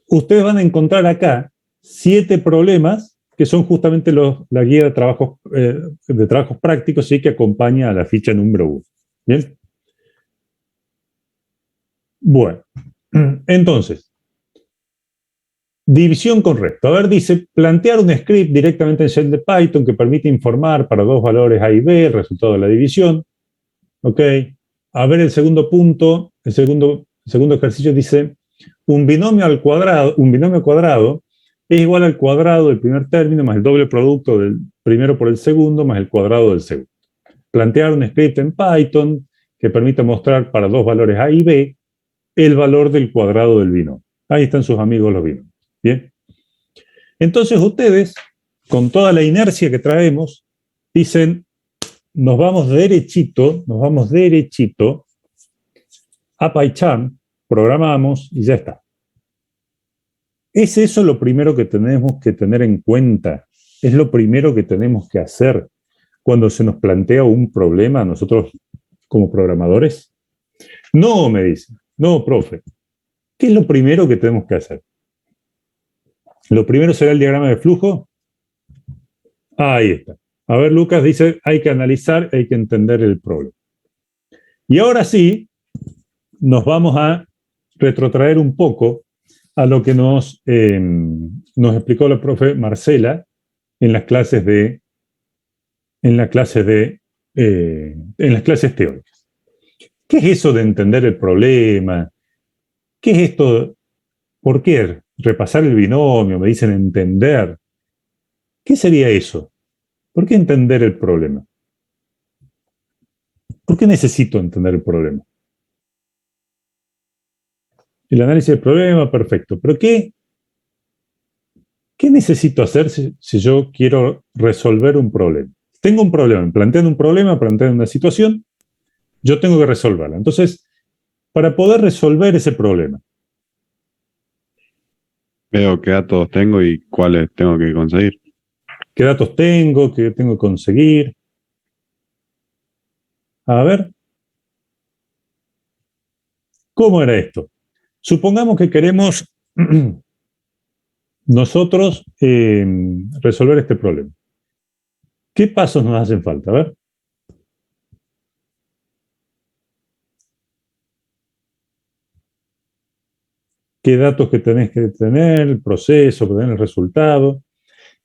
ustedes van a encontrar acá 7 problemas que son justamente la guía de trabajos prácticos, ¿sí? Que acompaña a la ficha número 1. ¿Bien? Bueno, entonces, División con resto. A ver, dice, plantear un script directamente en shell de Python que permite informar para dos valores A y B el resultado de la división. Ok. A ver, el segundo punto, el segundo ejercicio dice, un binomio cuadrado es igual al cuadrado del primer término más el doble producto del primero por el segundo más el cuadrado del segundo. Plantear un script en Python que permita mostrar para dos valores A y B el valor del cuadrado del binomio. Ahí están sus amigos los binomios. Bien. Entonces ustedes, con toda la inercia que traemos, dicen, nos vamos derechito a PyCharm, programamos y ya está. ¿Es eso lo primero que tenemos que tener en cuenta? ¿Es lo primero que tenemos que hacer cuando se nos plantea un problema a nosotros como programadores? No, me dicen. No, profe. ¿Qué es lo primero que tenemos que hacer? ¿Lo primero será el diagrama de flujo? Ahí está. A ver, Lucas dice, hay que analizar, hay que entender el problema. Y ahora sí, nos vamos a retrotraer un poco a lo que nos explicó la profe Marcela en las clases teóricas. ¿Qué es eso de entender el problema? ¿Qué es esto? ¿Por qué? Repasar el binomio, me dicen entender. ¿Qué sería eso? ¿Por qué entender el problema? ¿Por qué necesito entender el problema? El análisis del problema, perfecto. Pero ¿qué necesito hacer si yo quiero resolver un problema? Tengo un problema, planteando un problema, planteando una situación, yo tengo que resolverla. Entonces, para poder resolver ese problema, veo qué datos tengo y cuáles tengo que conseguir. ¿Qué datos tengo? ¿Qué tengo que conseguir? A ver. ¿Cómo era esto? Supongamos que queremos nosotros resolver este problema. ¿Qué pasos nos hacen falta? A ver. ¿Qué datos que tenés que tener? El proceso, tener el resultado.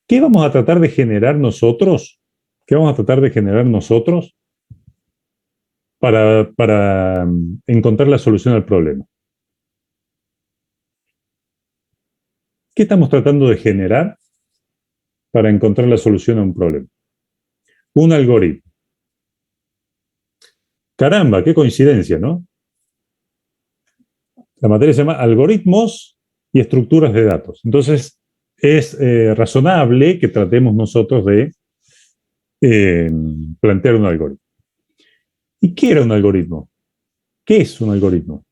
¿Qué vamos a tratar de generar nosotros? ¿Qué vamos a tratar de generar nosotros para encontrar la solución al problema? ¿Qué estamos tratando de generar para encontrar la solución a un problema? Un algoritmo. Caramba, qué coincidencia, ¿no? La materia se llama algoritmos y estructuras de datos. Entonces, es razonable que tratemos nosotros de plantear un algoritmo. ¿Y qué era un algoritmo? ¿Qué es un algoritmo?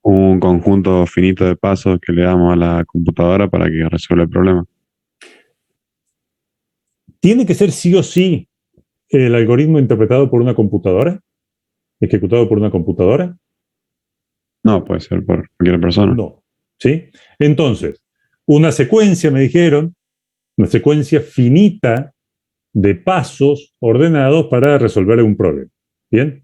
Un conjunto finito de pasos que le damos a la computadora para que resuelva el problema. ¿Tiene que ser sí o sí el algoritmo interpretado por una computadora? ¿Ejecutado por una computadora? No, puede ser por cualquier persona. No. ¿Sí? Entonces, una secuencia, me dijeron, una secuencia finita de pasos ordenados para resolver un problema. ¿Bien?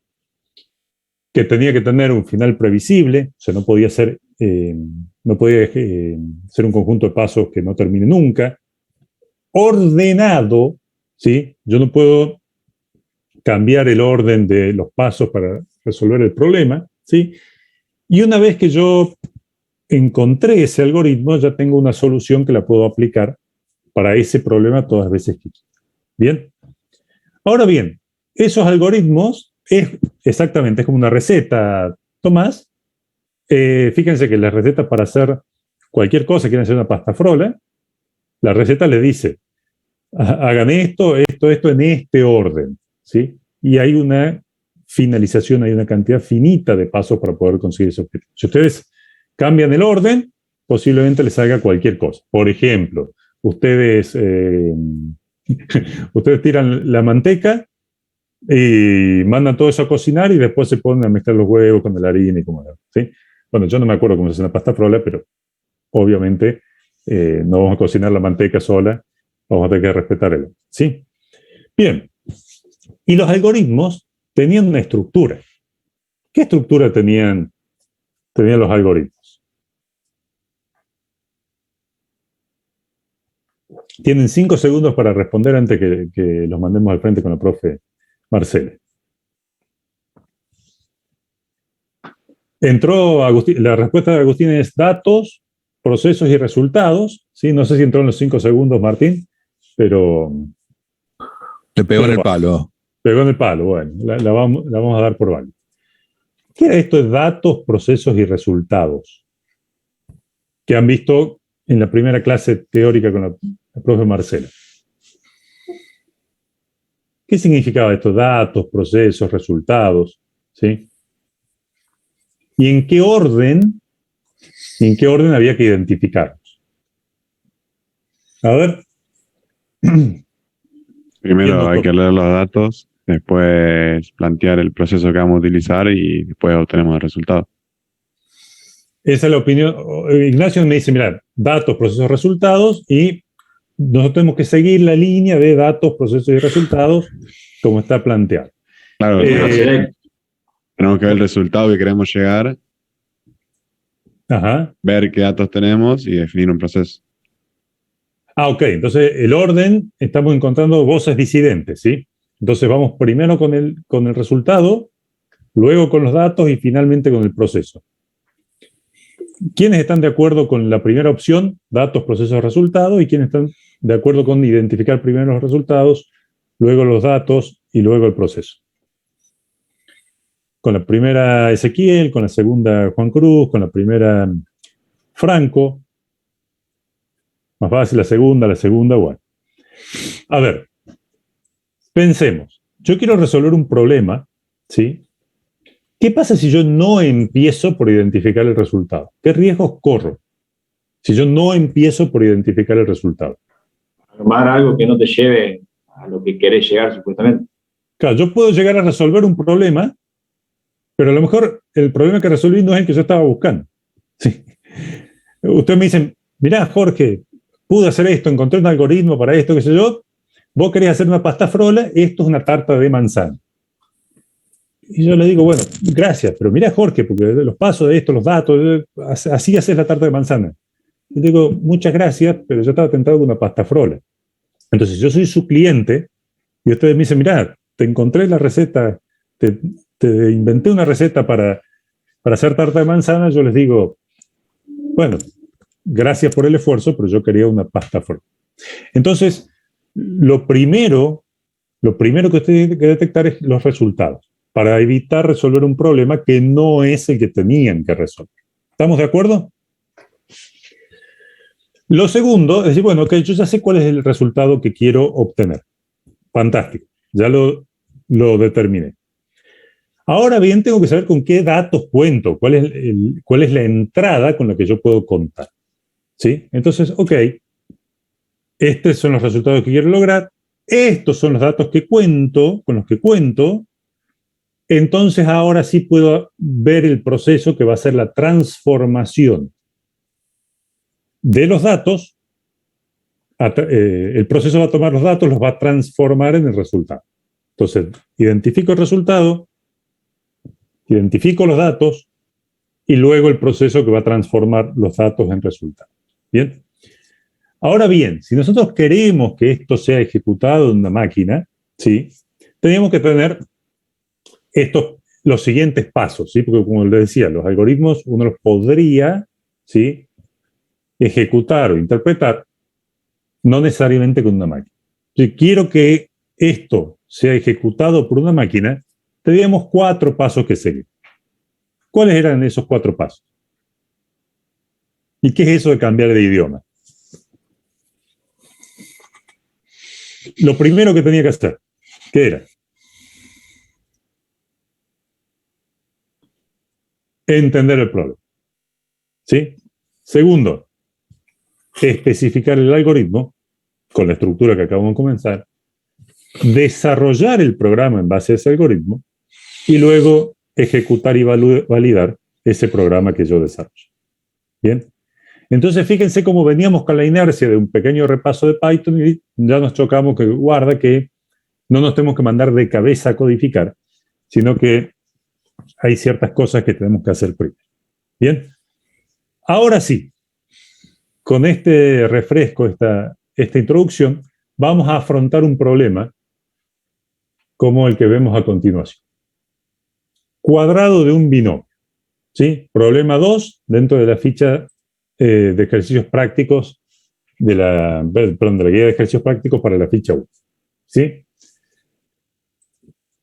Que tenía que tener un final previsible, o sea, no podía ser un conjunto de pasos que no termine nunca. Ordenado, ¿sí? Yo no puedo cambiar el orden de los pasos para resolver el problema, ¿sí? Y una vez que yo encontré ese algoritmo, ya tengo una solución que la puedo aplicar para ese problema todas las veces que quiera. ¿Bien? Ahora bien, esos algoritmos es como una receta, Tomás. Fíjense que las recetas para hacer cualquier cosa, quieren hacer una pasta frola, la receta le dice, hagan esto en este orden, ¿sí? Y hay una finalización, hay una cantidad finita de pasos para poder conseguir ese objetivo. Si ustedes cambian el orden, posiblemente les salga cualquier cosa. Por ejemplo, ustedes tiran la manteca y mandan todo eso a cocinar y después se ponen a mezclar los huevos con la harina y como, ¿sí? Bueno, yo no me acuerdo cómo se hace una pasta frola, pero obviamente no vamos a cocinar la manteca sola, vamos a tener que respetar el orden, ¿sí? Bien. Y los algoritmos tenían una estructura. ¿Qué estructura tenían tenían los algoritmos. Tienen 5 segundos para responder antes que los mandemos al frente con la profe Marcela. Entró Agustín, la respuesta de Agustín es datos, procesos y resultados. ¿Sí? No sé si entró en los 5 segundos, Martín, pero... Le pegó en el palo. Pegó en el palo, bueno, la vamos a dar por válida. ¿Qué era esto de datos, procesos y resultados? Que han visto en la primera clase teórica con la profe Marcela. ¿Qué significaba esto? Datos, procesos, resultados, ¿sí? ¿Y en qué orden había que identificarlos? A ver. Primero hay que leer los datos, después plantear el proceso que vamos a utilizar y después obtenemos el resultado. Esa es la opinión. Ignacio me dice, mira, datos, procesos, resultados, y nosotros tenemos que seguir la línea de datos, procesos y resultados como está planteado. Claro, tenemos que ver el resultado que queremos llegar, ajá, ver qué datos tenemos y definir un proceso. Ah, ok. Entonces, el orden, estamos encontrando voces disidentes, ¿sí? Entonces, vamos primero con el resultado, luego con los datos y finalmente con el proceso. ¿Quiénes están de acuerdo con la primera opción, datos, procesos, resultados? ¿Y quiénes están de acuerdo con identificar primero los resultados, luego los datos y luego el proceso? Con la primera Ezequiel, con la segunda Juan Cruz, con la primera Franco. Más fácil la segunda, bueno. A ver, pensemos. Yo quiero resolver un problema, ¿sí? ¿Qué pasa si yo no empiezo por identificar el resultado? ¿Qué riesgos corro si yo no empiezo por identificar el resultado? Armar algo que no te lleve a lo que querés llegar, supuestamente. Claro, yo puedo llegar a resolver un problema, pero a lo mejor el problema que resolví no es el que yo estaba buscando. Sí. Ustedes me dicen, mirá, Jorge, pude hacer esto, encontré un algoritmo para esto, qué sé yo. Vos querés hacer una pasta frola, esto es una tarta de manzana. Y yo le digo, bueno, gracias, pero mirá, Jorge, porque los pasos de esto, los datos, así haces la tarta de manzana. Y digo, muchas gracias, pero yo estaba tentado con una pasta frola. Entonces, yo soy su cliente y ustedes me dicen, mirá, te encontré la receta, te inventé una receta para hacer tarta de manzana. Yo les digo, bueno, gracias por el esfuerzo, pero yo quería una pasta frola. Entonces, lo primero que ustedes tienen que detectar es los resultados, para evitar resolver un problema que no es el que tenían que resolver. ¿Estamos de acuerdo? Lo segundo es decir, bueno, ok, yo ya sé cuál es el resultado que quiero obtener. Fantástico, ya lo determiné. Ahora bien, tengo que saber con qué datos cuento, cuál es la entrada con la que yo puedo contar. ¿Sí? Entonces, ok, estos son los resultados que quiero lograr, estos son los datos que cuento, con los que cuento. Entonces ahora sí puedo ver el proceso que va a ser la transformación de los datos. El proceso va a tomar los datos, los va a transformar en el resultado. Entonces, identifico el resultado, identifico los datos y luego el proceso que va a transformar los datos en resultado. ¿Bien? Ahora bien, si nosotros queremos que esto sea ejecutado en una máquina, ¿sí? Tenemos que tener los siguientes pasos, ¿sí? Porque como les decía, los algoritmos uno los podría, ¿sí?, ejecutar o interpretar, no necesariamente con una máquina. Si quiero que esto sea ejecutado por una máquina, tendríamos 4 pasos que seguir. ¿Cuáles eran esos 4 pasos? ¿Y qué es eso de cambiar de idioma? Lo primero que tenía que hacer, ¿qué era? Entender el problema. ¿Sí? Segundo, especificar el algoritmo con la estructura que acabamos de comenzar, desarrollar el programa en base a ese algoritmo y luego ejecutar y validar ese programa que yo desarrollo. ¿Bien? Entonces, fíjense cómo veníamos con la inercia de un pequeño repaso de Python y ya nos chocamos que guarda que no nos tenemos que mandar de cabeza a codificar, sino que hay ciertas cosas que tenemos que hacer primero. Bien, ahora sí, con este refresco, esta introducción, vamos a afrontar un problema como el que vemos a continuación. Cuadrado de un binomio. ¿Sí? Problema 2 dentro de la ficha de ejercicios prácticos de la guía de ejercicios prácticos para la ficha 1. ¿Sí?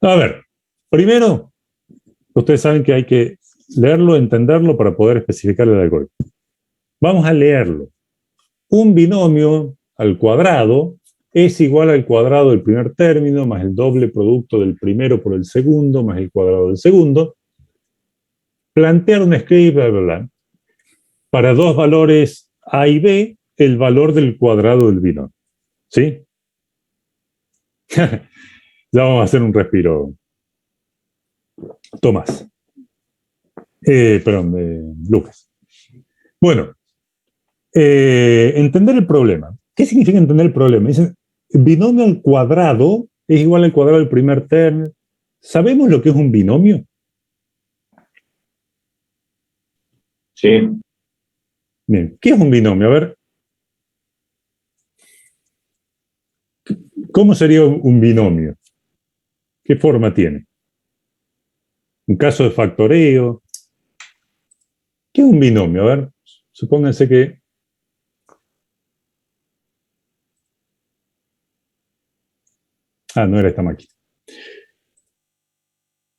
A ver, primero, ustedes saben que hay que leerlo, entenderlo para poder especificar el algoritmo. Vamos a leerlo. Un binomio al cuadrado es igual al cuadrado del primer término más el doble producto del primero por el segundo más el cuadrado del segundo. Plantear un script, bla, bla, bla. Para dos valores A y B, el valor del cuadrado del binomio. ¿Sí? Ya vamos a hacer un respiro. Tomás. Lucas. Bueno, entender el problema. ¿Qué significa entender el problema? Dicen, binomio al cuadrado es igual al cuadrado del primer término. ¿Sabemos lo que es un binomio? Sí. Bien, ¿qué es un binomio? A ver. ¿Cómo sería un binomio? ¿Qué forma tiene? Un caso de factoreo. ¿Qué es un binomio? A ver, supónganse que... no era esta máquina.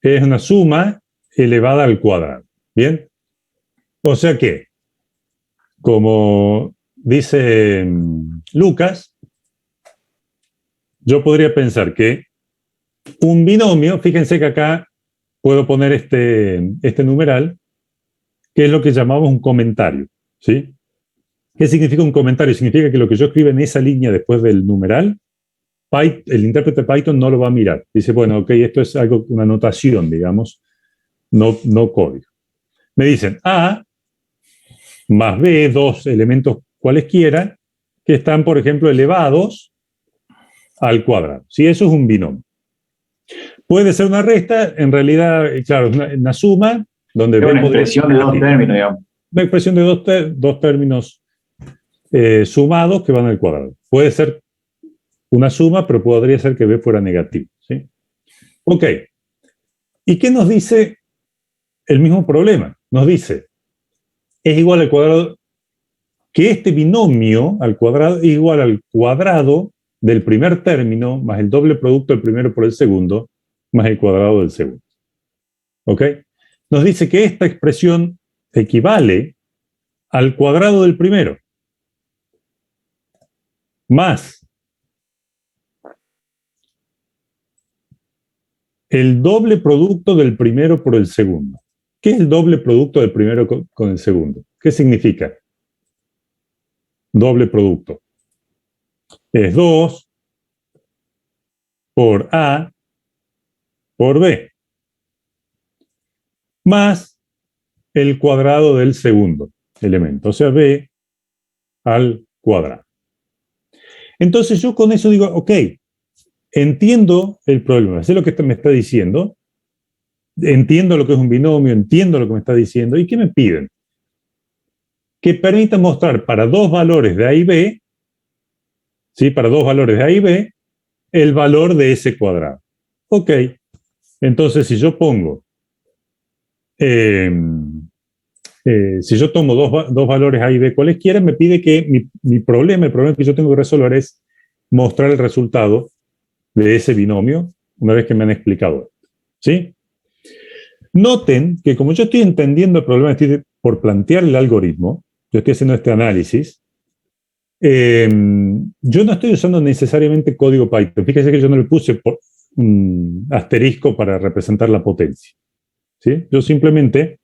Es una suma elevada al cuadrado. ¿Bien? O sea que, como dice Lucas, yo podría pensar que un binomio, fíjense que acá puedo poner este numeral, que es lo que llamamos un comentario. ¿Sí? ¿Qué significa un comentario? Significa que lo que yo escribo en esa línea después del numeral, el intérprete de Python no lo va a mirar. Dice, bueno, ok, esto es algo, una notación, digamos, no código. Me dicen A más B, dos elementos cualesquiera, que están, por ejemplo, elevados al cuadrado. ¿Sí? Eso es un binomio. Puede ser una resta, en realidad, claro, es una suma, donde es una expresión de dos términos, digamos. Una expresión de dos términos sumados que van al cuadrado. Puede ser una suma, pero podría ser que B fuera negativo. ¿Sí? Ok. ¿Y qué nos dice el mismo problema? Nos dice, es igual al cuadrado, que este binomio al cuadrado es igual al cuadrado del primer término más el doble producto del primero por el segundo más el cuadrado del segundo. ¿Ok? Nos dice que esta expresión equivale al cuadrado del primero más el doble producto del primero por el segundo. ¿Qué es el doble producto del primero con el segundo? ¿Qué significa? Doble producto. Es 2 por A por B. Más el cuadrado del segundo elemento. O sea, B al cuadrado. Entonces yo con eso digo, ok, entiendo el problema, sé lo que me está diciendo, entiendo lo que es un binomio, entiendo lo que me está diciendo, ¿y qué me piden? Que permita mostrar para dos valores de A y B, ¿sí? Para dos valores de A y B, el valor de ese cuadrado. Ok, entonces si yo pongo, si yo tomo dos valores A y B cualesquiera, me pide que el problema que yo tengo que resolver es mostrar el resultado de ese binomio una vez que me han explicado esto. ¿Sí? Noten que como yo estoy entendiendo el problema, estoy por plantear el algoritmo, yo estoy haciendo este análisis, yo no estoy usando necesariamente código Python. Fíjense que yo no le puse un asterisco para representar la potencia. ¿Sí? Yo simplemente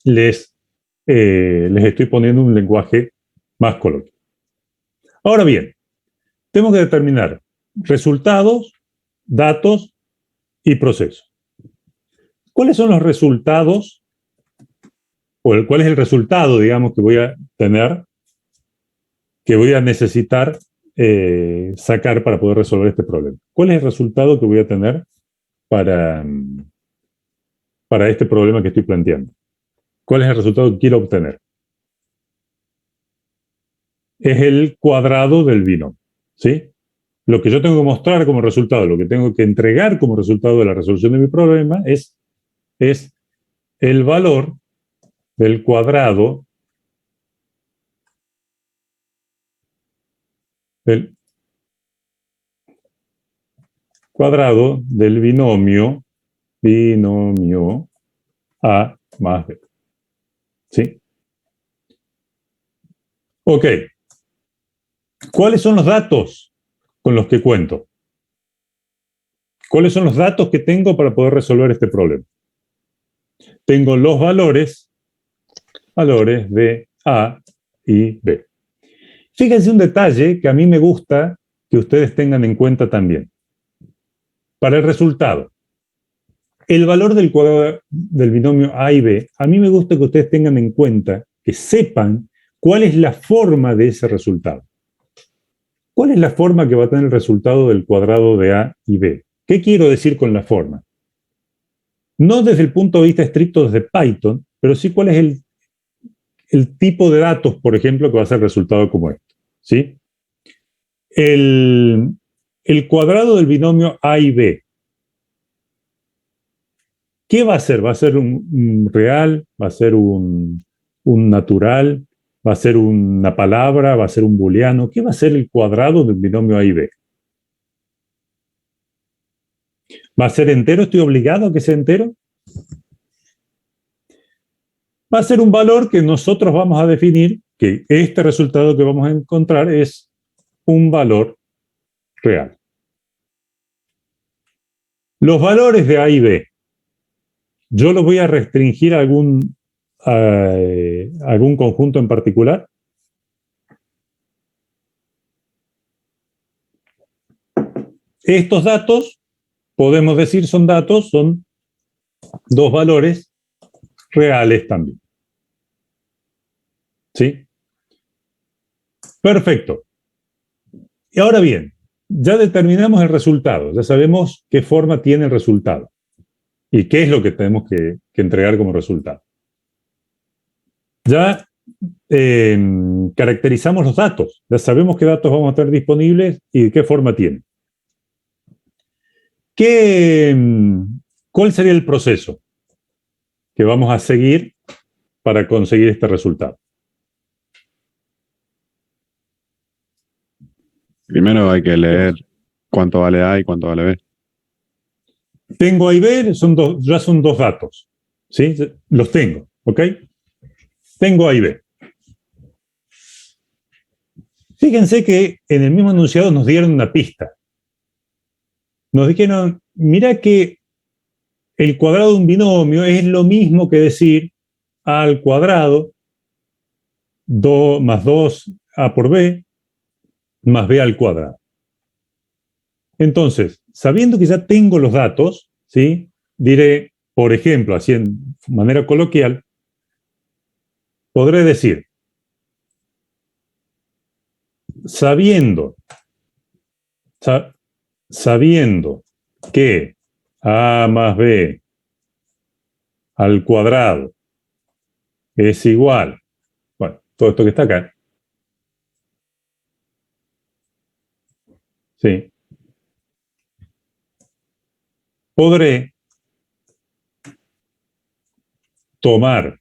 les estoy poniendo un lenguaje más coloquial. Ahora bien, tengo que determinar resultados, datos y procesos. ¿Cuáles son los resultados? O cuál es el resultado, digamos, que voy a tener, que voy a necesitar sacar para poder resolver este problema? ¿Cuál es el resultado que voy a tener para este problema que estoy planteando? ¿Cuál es el resultado que quiero obtener? Es el cuadrado del binomio, ¿sí? Lo que yo tengo que mostrar como resultado, lo que tengo que entregar como resultado de la resolución de mi problema es el valor del cuadrado del binomio A más B. ¿Sí? Ok. ¿Cuáles son los datos con los que cuento? ¿Cuáles son los datos que tengo para poder resolver este problema? Tengo los valores de A y B. Fíjense un detalle que a mí me gusta que ustedes tengan en cuenta también. Para el resultado, el valor del cuadrado del binomio A y B, a mí me gusta que ustedes tengan en cuenta, que sepan cuál es la forma de ese resultado. ¿Cuál es la forma que va a tener el resultado del cuadrado de A y B? ¿Qué quiero decir con la forma? No desde el punto de vista estricto desde Python, pero sí cuál es el tipo de datos, por ejemplo, que va a ser el resultado como esto. ¿Sí? El cuadrado del binomio A y B, ¿qué va a ser? ¿Va a ser un real? ¿Va a ser un natural? ¿Va a ser una palabra? ¿Va a ser un booleano? ¿Qué va a ser el cuadrado del binomio A y B? ¿Va a ser entero? ¿Estoy obligado a que sea entero? Va a ser un valor que nosotros vamos a definir, que este resultado que vamos a encontrar es un valor real. Los valores de A y B, ¿yo los voy a restringir a algún conjunto en particular? Estos datos, podemos decir, son dos valores reales también. ¿Sí? Perfecto. Y ahora bien, ya determinamos el resultado, ya sabemos qué forma tiene el resultado y qué es lo que tenemos que entregar como resultado. Ya caracterizamos los datos, ya sabemos qué datos vamos a tener disponibles y de qué forma tienen. ¿Cuál sería el proceso que vamos a seguir para conseguir este resultado? Primero hay que leer cuánto vale A y cuánto vale B. Tengo A y B, ya son dos datos. ¿Sí? Los tengo, ¿ok? Tengo A y B. Fíjense que en el mismo enunciado nos dieron una pista. Nos dijeron, mira que el cuadrado de un binomio es lo mismo que decir A al cuadrado más 2A por B más B al cuadrado. Entonces, sabiendo que ya tengo los datos, ¿sí? Diré, por ejemplo, así en manera coloquial, podré decir, sabiendo que A más B al cuadrado es igual, bueno, todo esto que está acá, ¿sí? Podré tomar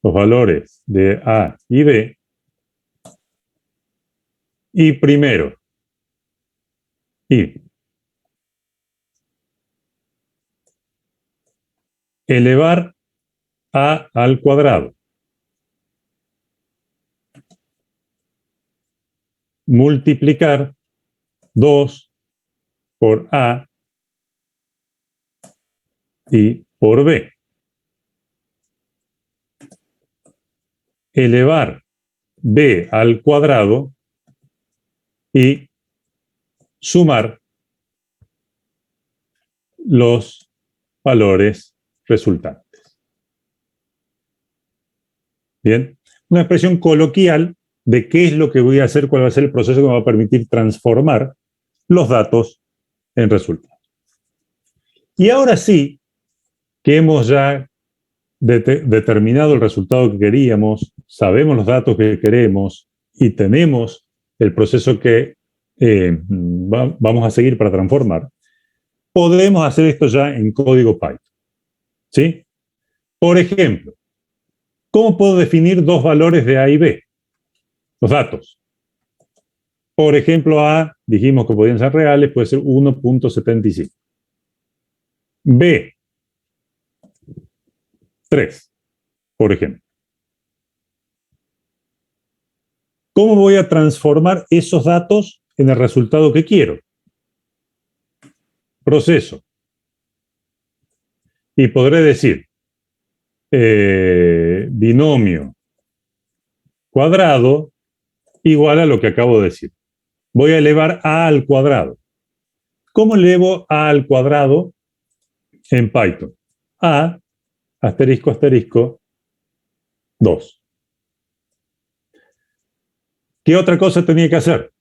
los valores de A y B y primero elevar A al cuadrado multiplicar 2 por A y por B. Elevar B al cuadrado y sumar los valores resultantes. Bien, una expresión coloquial de qué es lo que voy a hacer, cuál va a ser el proceso que me va a permitir transformar los datos en resultados. Y ahora sí, que hemos ya determinado el resultado que queríamos, sabemos los datos que queremos y tenemos el proceso que vamos a seguir para transformar, podemos hacer esto ya en código Python. ¿Sí? Por ejemplo, ¿cómo puedo definir dos valores de A y B? Los datos. Por ejemplo, A, dijimos que podían ser reales, puede ser 1.75. B, 3, por ejemplo. ¿Cómo voy a transformar esos datos en el resultado que quiero? Proceso. Y podré decir binomio cuadrado igual a lo que acabo de decir. Voy a elevar A al cuadrado. ¿Cómo elevo A al cuadrado en Python? A, asterisco, asterisco, 2. ¿Qué otra cosa tenía que hacer?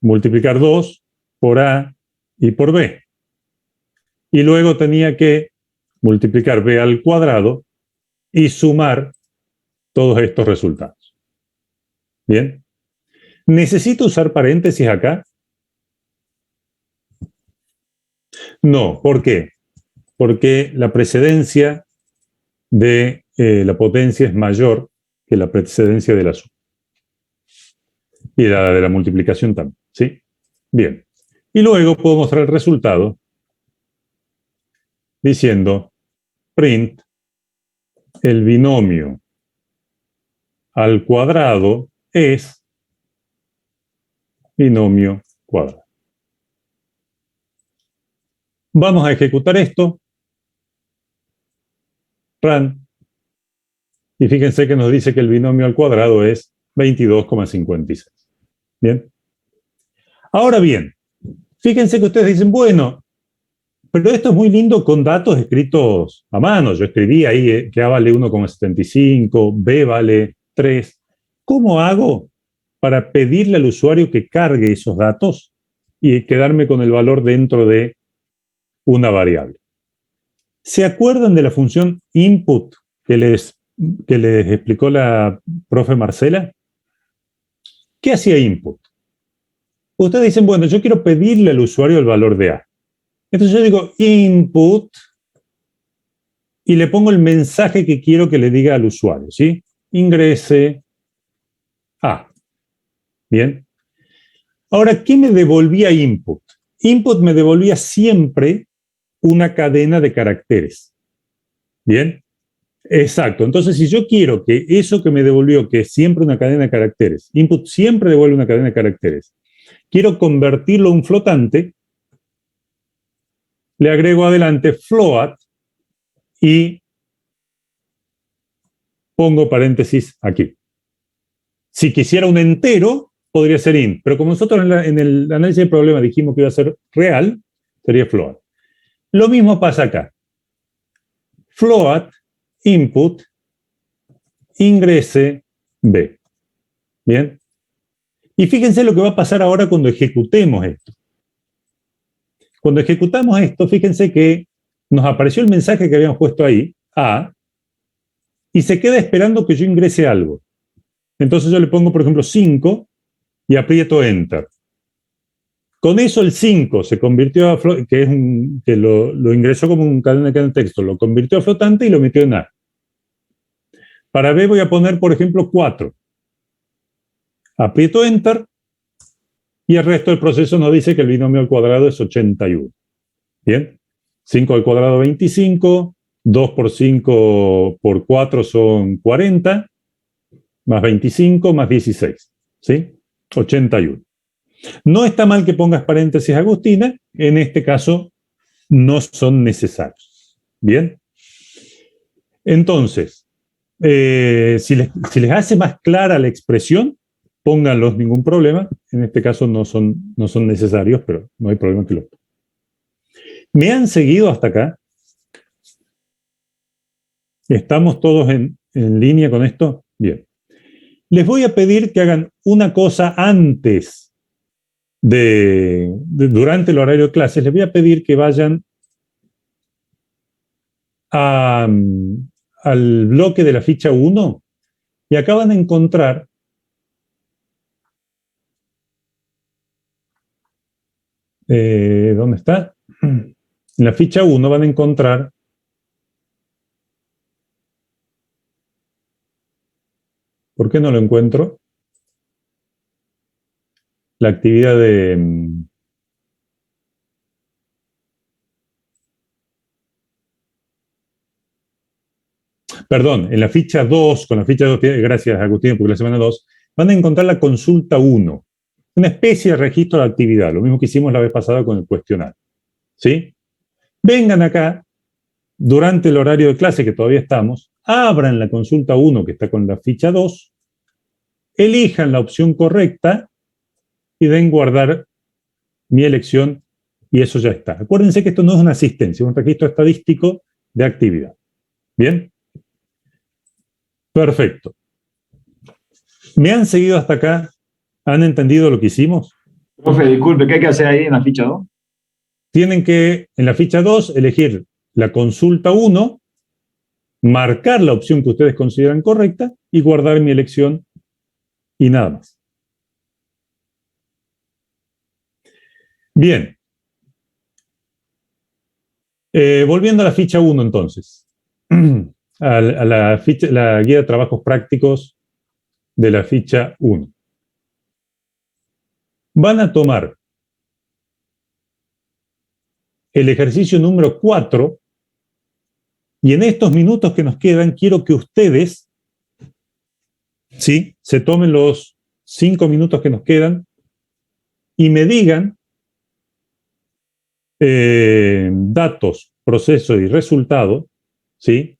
Multiplicar 2 por A y por B. Y luego tenía que multiplicar B al cuadrado y sumar todos estos resultados. ¿Bien? ¿Necesito usar paréntesis acá? No. ¿Por qué? Porque la precedencia de la potencia es mayor que la precedencia de la suma. Y la de la multiplicación también. ¿Sí? Bien. Y luego puedo mostrar el resultado diciendo print el binomio al cuadrado es binomio cuadrado. Vamos a ejecutar esto. Run. Y fíjense que nos dice que el binomio al cuadrado es 22,56. Bien. Ahora bien, fíjense que ustedes dicen, bueno, pero esto es muy lindo con datos escritos a mano. Yo escribí ahí que A vale 1,75, B vale 3. ¿Cómo hago para pedirle al usuario que cargue esos datos y quedarme con el valor dentro de una variable? ¿Se acuerdan de la función input que les explicó la profe Marcela? ¿Qué hacía input? Ustedes dicen, bueno, yo quiero pedirle al usuario el valor de A. Entonces yo digo input y le pongo el mensaje que quiero que le diga al usuario, ¿sí? Ingrese A. Bien. Ahora, ¿qué me devolvía input? Input me devolvía siempre una cadena de caracteres. ¿Bien? Exacto. Entonces, si yo quiero que eso que me devolvió, que es siempre una cadena de caracteres, input siempre devuelve una cadena de caracteres, quiero convertirlo a un flotante, le agrego adelante float y pongo paréntesis aquí. Si quisiera un entero, podría ser int, pero como nosotros en el análisis de problema dijimos que iba a ser real, sería float. Lo mismo pasa acá. Float, input, ingrese B. ¿Bien? Y fíjense lo que va a pasar ahora cuando ejecutemos esto. Cuando ejecutamos esto, fíjense que nos apareció el mensaje que habíamos puesto ahí, A, y se queda esperando que yo ingrese algo. Entonces yo le pongo, por ejemplo, 5 y aprieto Enter. Con eso el 5 se convirtió a que lo ingresó como un cadena de texto, lo convirtió a flotante y lo metió en A. Para B voy a poner, por ejemplo, 4. Aprieto Enter y el resto del proceso nos dice que el binomio al cuadrado es 81. ¿Bien? 5 al cuadrado 25, 2 por 5 por 4 son 40, más 25 más 16. ¿Sí? 81. No está mal que pongas paréntesis, Agustina, en este caso no son necesarios. ¿Bien? Entonces, si les hace más clara la expresión, pónganlos, ningún problema. En este caso no son necesarios, pero no hay problema que lo pongan. ¿Me han seguido hasta acá? ¿Estamos todos en línea con esto? Bien. Les voy a pedir que hagan una cosa antes durante el horario de clases. Les voy a pedir que vayan a al bloque de la ficha 1 y acá van a encontrar ¿dónde está? En la ficha 1 van a encontrar ¿por qué no lo encuentro? La actividad de perdón, en la ficha 2, con la ficha 2, gracias Agustín, porque la semana 2, van a encontrar la consulta 1, una especie de registro de actividad, lo mismo que hicimos la vez pasada con el cuestionario. ¿Sí? Vengan acá, durante el horario de clase, que todavía estamos, abran la consulta 1, que está con la ficha 2, elijan la opción correcta y den guardar mi elección, y eso ya está. Acuérdense que esto no es una asistencia, es un registro estadístico de actividad. ¿Bien? Perfecto. ¿Me han seguido hasta acá? ¿Han entendido lo que hicimos? Profe, disculpe, ¿qué hay que hacer ahí en la ficha 2? Tienen que, en la ficha 2, elegir la consulta 1, marcar la opción que ustedes consideran correcta y guardar mi elección y nada más. Bien. Volviendo a la ficha 1 entonces. A la guía de trabajos prácticos de la ficha 1. Van a tomar el ejercicio número 4 y en estos minutos que nos quedan quiero que ustedes, ¿sí?, se tomen los 5 minutos que nos quedan y me digan datos, proceso y resultado, ¿sí?,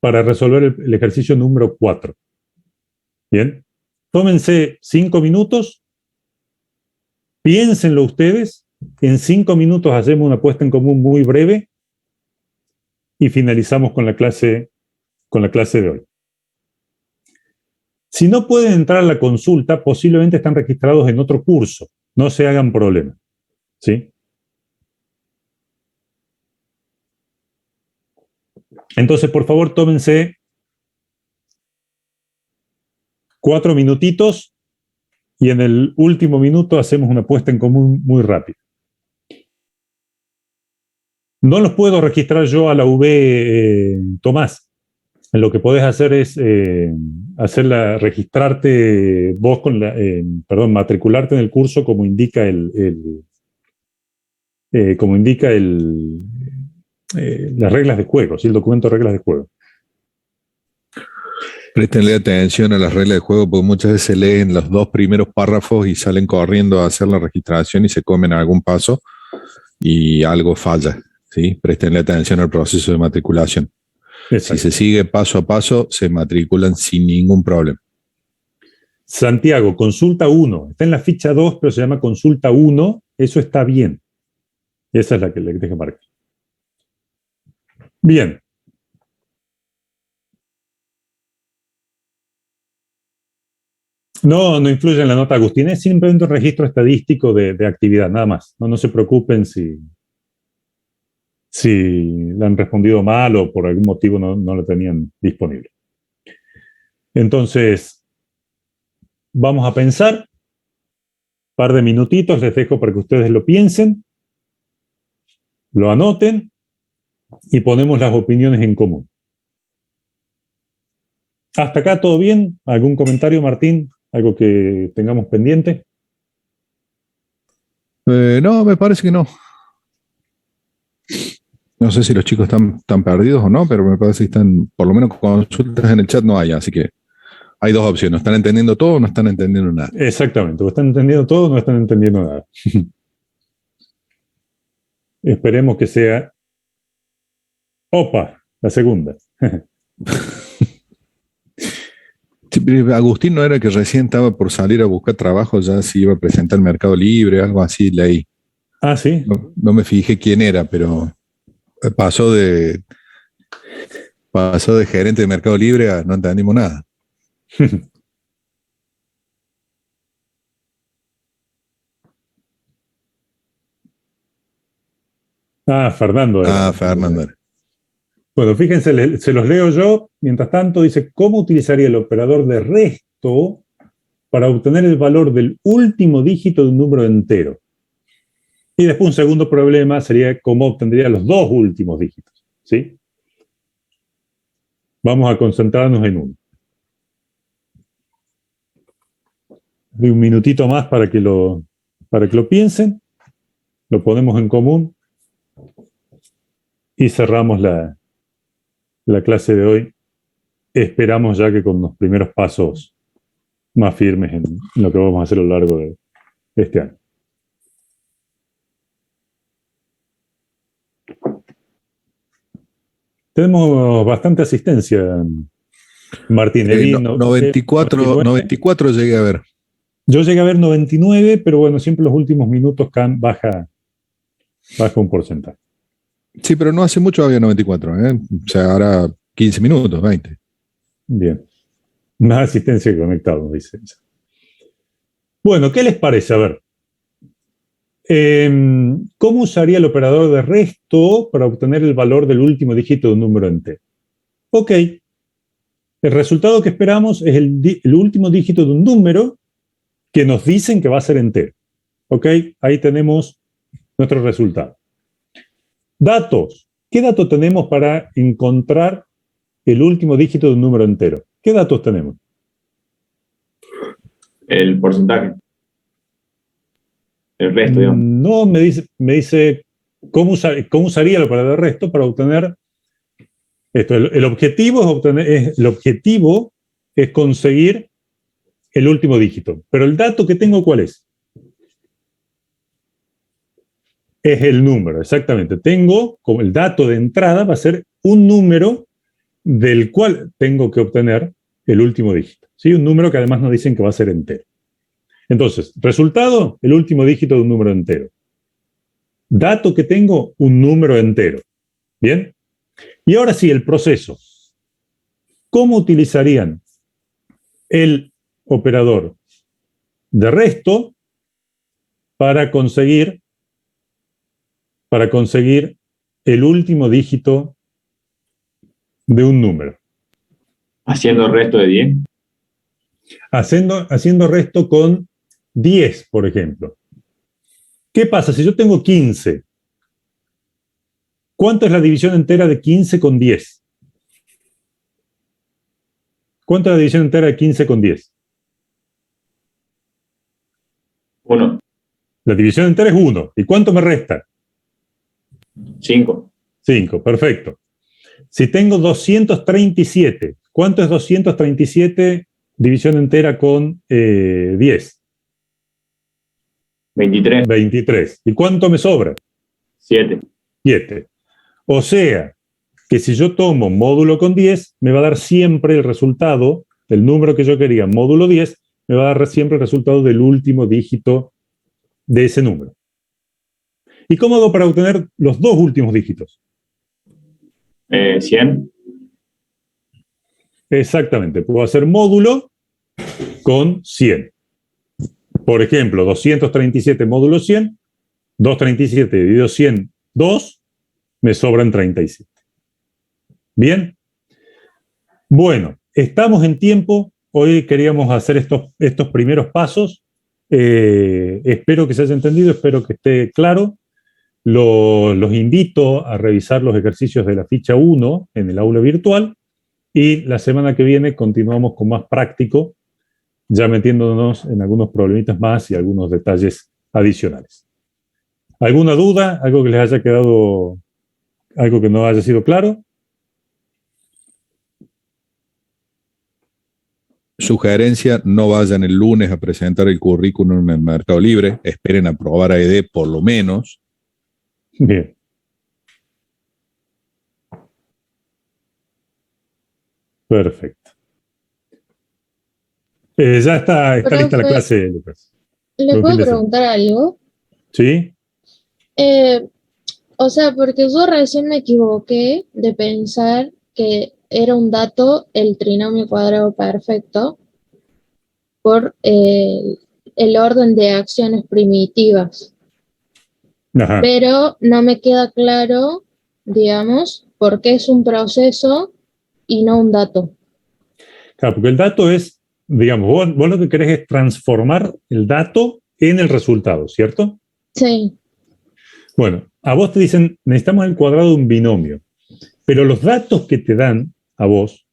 para resolver el ejercicio número 4. Bien, tómense 5 minutos, piénsenlo ustedes, en 5 minutos hacemos una puesta en común muy breve y finalizamos con la clase de hoy. Si no pueden entrar a la consulta, posiblemente están registrados en otro curso, no se hagan problema, ¿sí? Entonces, por favor, tómense 4 minutitos y en el último minuto hacemos una puesta en común muy rápida. No los puedo registrar yo a la V, Tomás. Lo que podés hacer es registrarte vos matricularte en el curso como indica las reglas de juego, ¿sí? El documento de reglas de juego. Préstenle atención a las reglas de juego porque muchas veces leen los 2 primeros párrafos y salen corriendo a hacer la registración y se comen algún paso y algo falla, ¿sí? Préstenle atención al proceso de matriculación. Exacto. Si se sigue paso a paso, se matriculan sin ningún problema. Santiago, consulta 1. Está en la ficha 2, pero se llama consulta 1. Eso está bien. Esa es la que le dejo marcar. Bien. No influye en la nota, Agustín. Es simplemente un registro estadístico de actividad, nada más. No se preocupen si le han respondido mal o por algún motivo no lo tenían disponible. Entonces, vamos a pensar. Un par de minutitos les dejo para que ustedes lo piensen, lo anoten y ponemos las opiniones en común. ¿Hasta acá todo bien? ¿Algún comentario, Martín? ¿Algo que tengamos pendiente? No, me parece que no. No sé si los chicos están perdidos o no, pero me parece que están, por lo menos consultas en el chat no hay, así que hay 2 opciones. ¿Están entendiendo todo o no están entendiendo nada? Exactamente, o están entendiendo todo o no están entendiendo nada. Esperemos que sea... ¡Opa! La segunda. Agustín no era que recién estaba por salir a buscar trabajo, ya se iba a presentar al Mercado Libre, algo así, leí. Ah, sí. No me fijé quién era, pero pasó de gerente de Mercado Libre a no entendimos nada. Fernando. Fernando. Bueno, fíjense, se los leo yo. Mientras tanto, dice, ¿cómo utilizaría el operador de resto para obtener el valor del último dígito de un número entero? Y después un segundo problema sería cómo obtendría los dos últimos dígitos, ¿sí? Vamos a concentrarnos en uno. Doy un minutito más para que lo piensen. Lo ponemos en común. Y cerramos la clase de hoy. Esperamos ya que con los primeros pasos más firmes en lo que vamos a hacer a lo largo de este año. Tenemos bastante asistencia, Martín. 94 llegué a ver. Yo llegué a ver 99, pero bueno, siempre los últimos minutos baja un porcentaje. Sí, pero no hace mucho había 94, ¿eh? O sea, ahora 15 minutos, 20. Bien. Más asistencia que conectado, dice. Bueno, ¿qué les parece? A ver. ¿Cómo usaría el operador de resto para obtener el valor del último dígito de un número entero? Ok. El resultado que esperamos es el último dígito de un número que nos dicen que va a ser entero. Ok. Ahí tenemos nuestro resultado. Datos. ¿Qué datos tenemos para encontrar el último dígito de un número entero? ¿Qué datos tenemos? El porcentaje. El resto, digamos. No, me dice cómo usaría el operador de resto para obtener esto. El objetivo es conseguir el último dígito. Pero el dato que tengo, ¿cuál es? Es el número, exactamente. Tengo, como el dato de entrada va a ser un número del cual tengo que obtener el último dígito. ¿Sí? Un número que además nos dicen que va a ser entero. Entonces, resultado, el último dígito de un número entero. Dato que tengo, un número entero. ¿Bien? Y ahora sí, el proceso. ¿Cómo utilizarían el operador de resto para conseguir el último dígito de un número? Haciendo el resto de 10. Haciendo resto con 10, por ejemplo. ¿Qué pasa si yo tengo 15? ¿Cuánto es la división entera de 15 con 10? ¿Cuánto es la división entera de 15 con 10? 1. La división entera es 1. ¿Y cuánto me resta? 5. 5, perfecto. Si tengo 237, ¿cuánto es 237 división entera con 10? 23. 23. ¿Y cuánto me sobra? 7. 7. O sea, que si yo tomo módulo con 10, me va a dar siempre el resultado, el número que yo quería, módulo 10, me va a dar siempre el resultado del último dígito de ese número. ¿Y cómo hago para obtener los dos últimos dígitos? 100. Exactamente, puedo hacer módulo con 100. Por ejemplo, 237 módulo 100, 237 dividido 100, 2, me sobran 37. Bien. Bueno, estamos en tiempo. Hoy queríamos hacer estos primeros pasos. Espero que se haya entendido, espero que esté claro. Los invito a revisar los ejercicios de la ficha 1 en el aula virtual y la semana que viene continuamos con más práctico, ya metiéndonos en algunos problemitas más y algunos detalles adicionales. ¿Alguna duda? ¿Algo que les haya quedado, algo que no haya sido claro? Sugerencia, no vayan el lunes a presentar el currículum en el Mercado Libre, esperen a probar AED por lo menos. Bien. Perfecto. Ya está lista la clase, Lucas. ¿Le puedo preguntar algo? ¿Sí? O sea, porque yo recién me equivoqué de pensar que era un dato el trinomio cuadrado perfecto por el orden de acciones primitivas. Ajá. Pero no me queda claro, digamos, por qué es un proceso y no un dato. Claro, porque el dato es, digamos, vos lo que querés es transformar el dato en el resultado, ¿cierto? Sí. Bueno, a vos te dicen, necesitamos el cuadrado de un binomio, pero los datos que te dan a vos,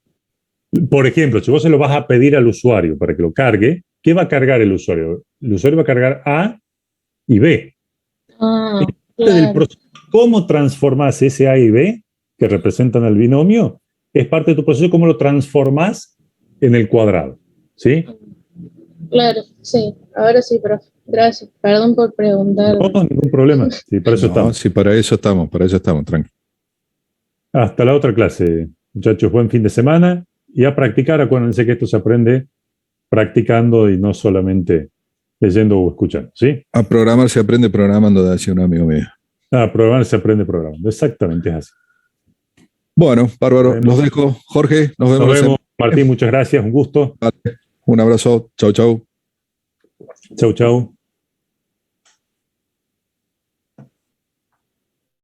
por ejemplo, si vos se lo vas a pedir al usuario para que lo cargue, ¿qué va a cargar el usuario? El usuario va a cargar A y B. Ah, Del proceso, ¿cómo transformás ese A y B que representan al binomio? Es parte de tu proceso, cómo lo transformás en el cuadrado, ¿sí? Claro, sí. Ahora sí, profe. Gracias. Perdón por preguntar. No, ningún problema. Sí, para eso estamos. Sí, para eso estamos, tranquilo. Hasta la otra clase, muchachos. Buen fin de semana y a practicar. Acuérdense que esto se aprende practicando y no solamente leyendo o escuchando, ¿sí? A programar se aprende programando, decía un amigo mío. A programar se aprende programando. Exactamente, es así. Bueno, bárbaro. Los dejo. Jorge, nos vemos. Nos vemos. Martín, muchas gracias. Un gusto. Vale. Un abrazo. Chau, chau. Chau, chau.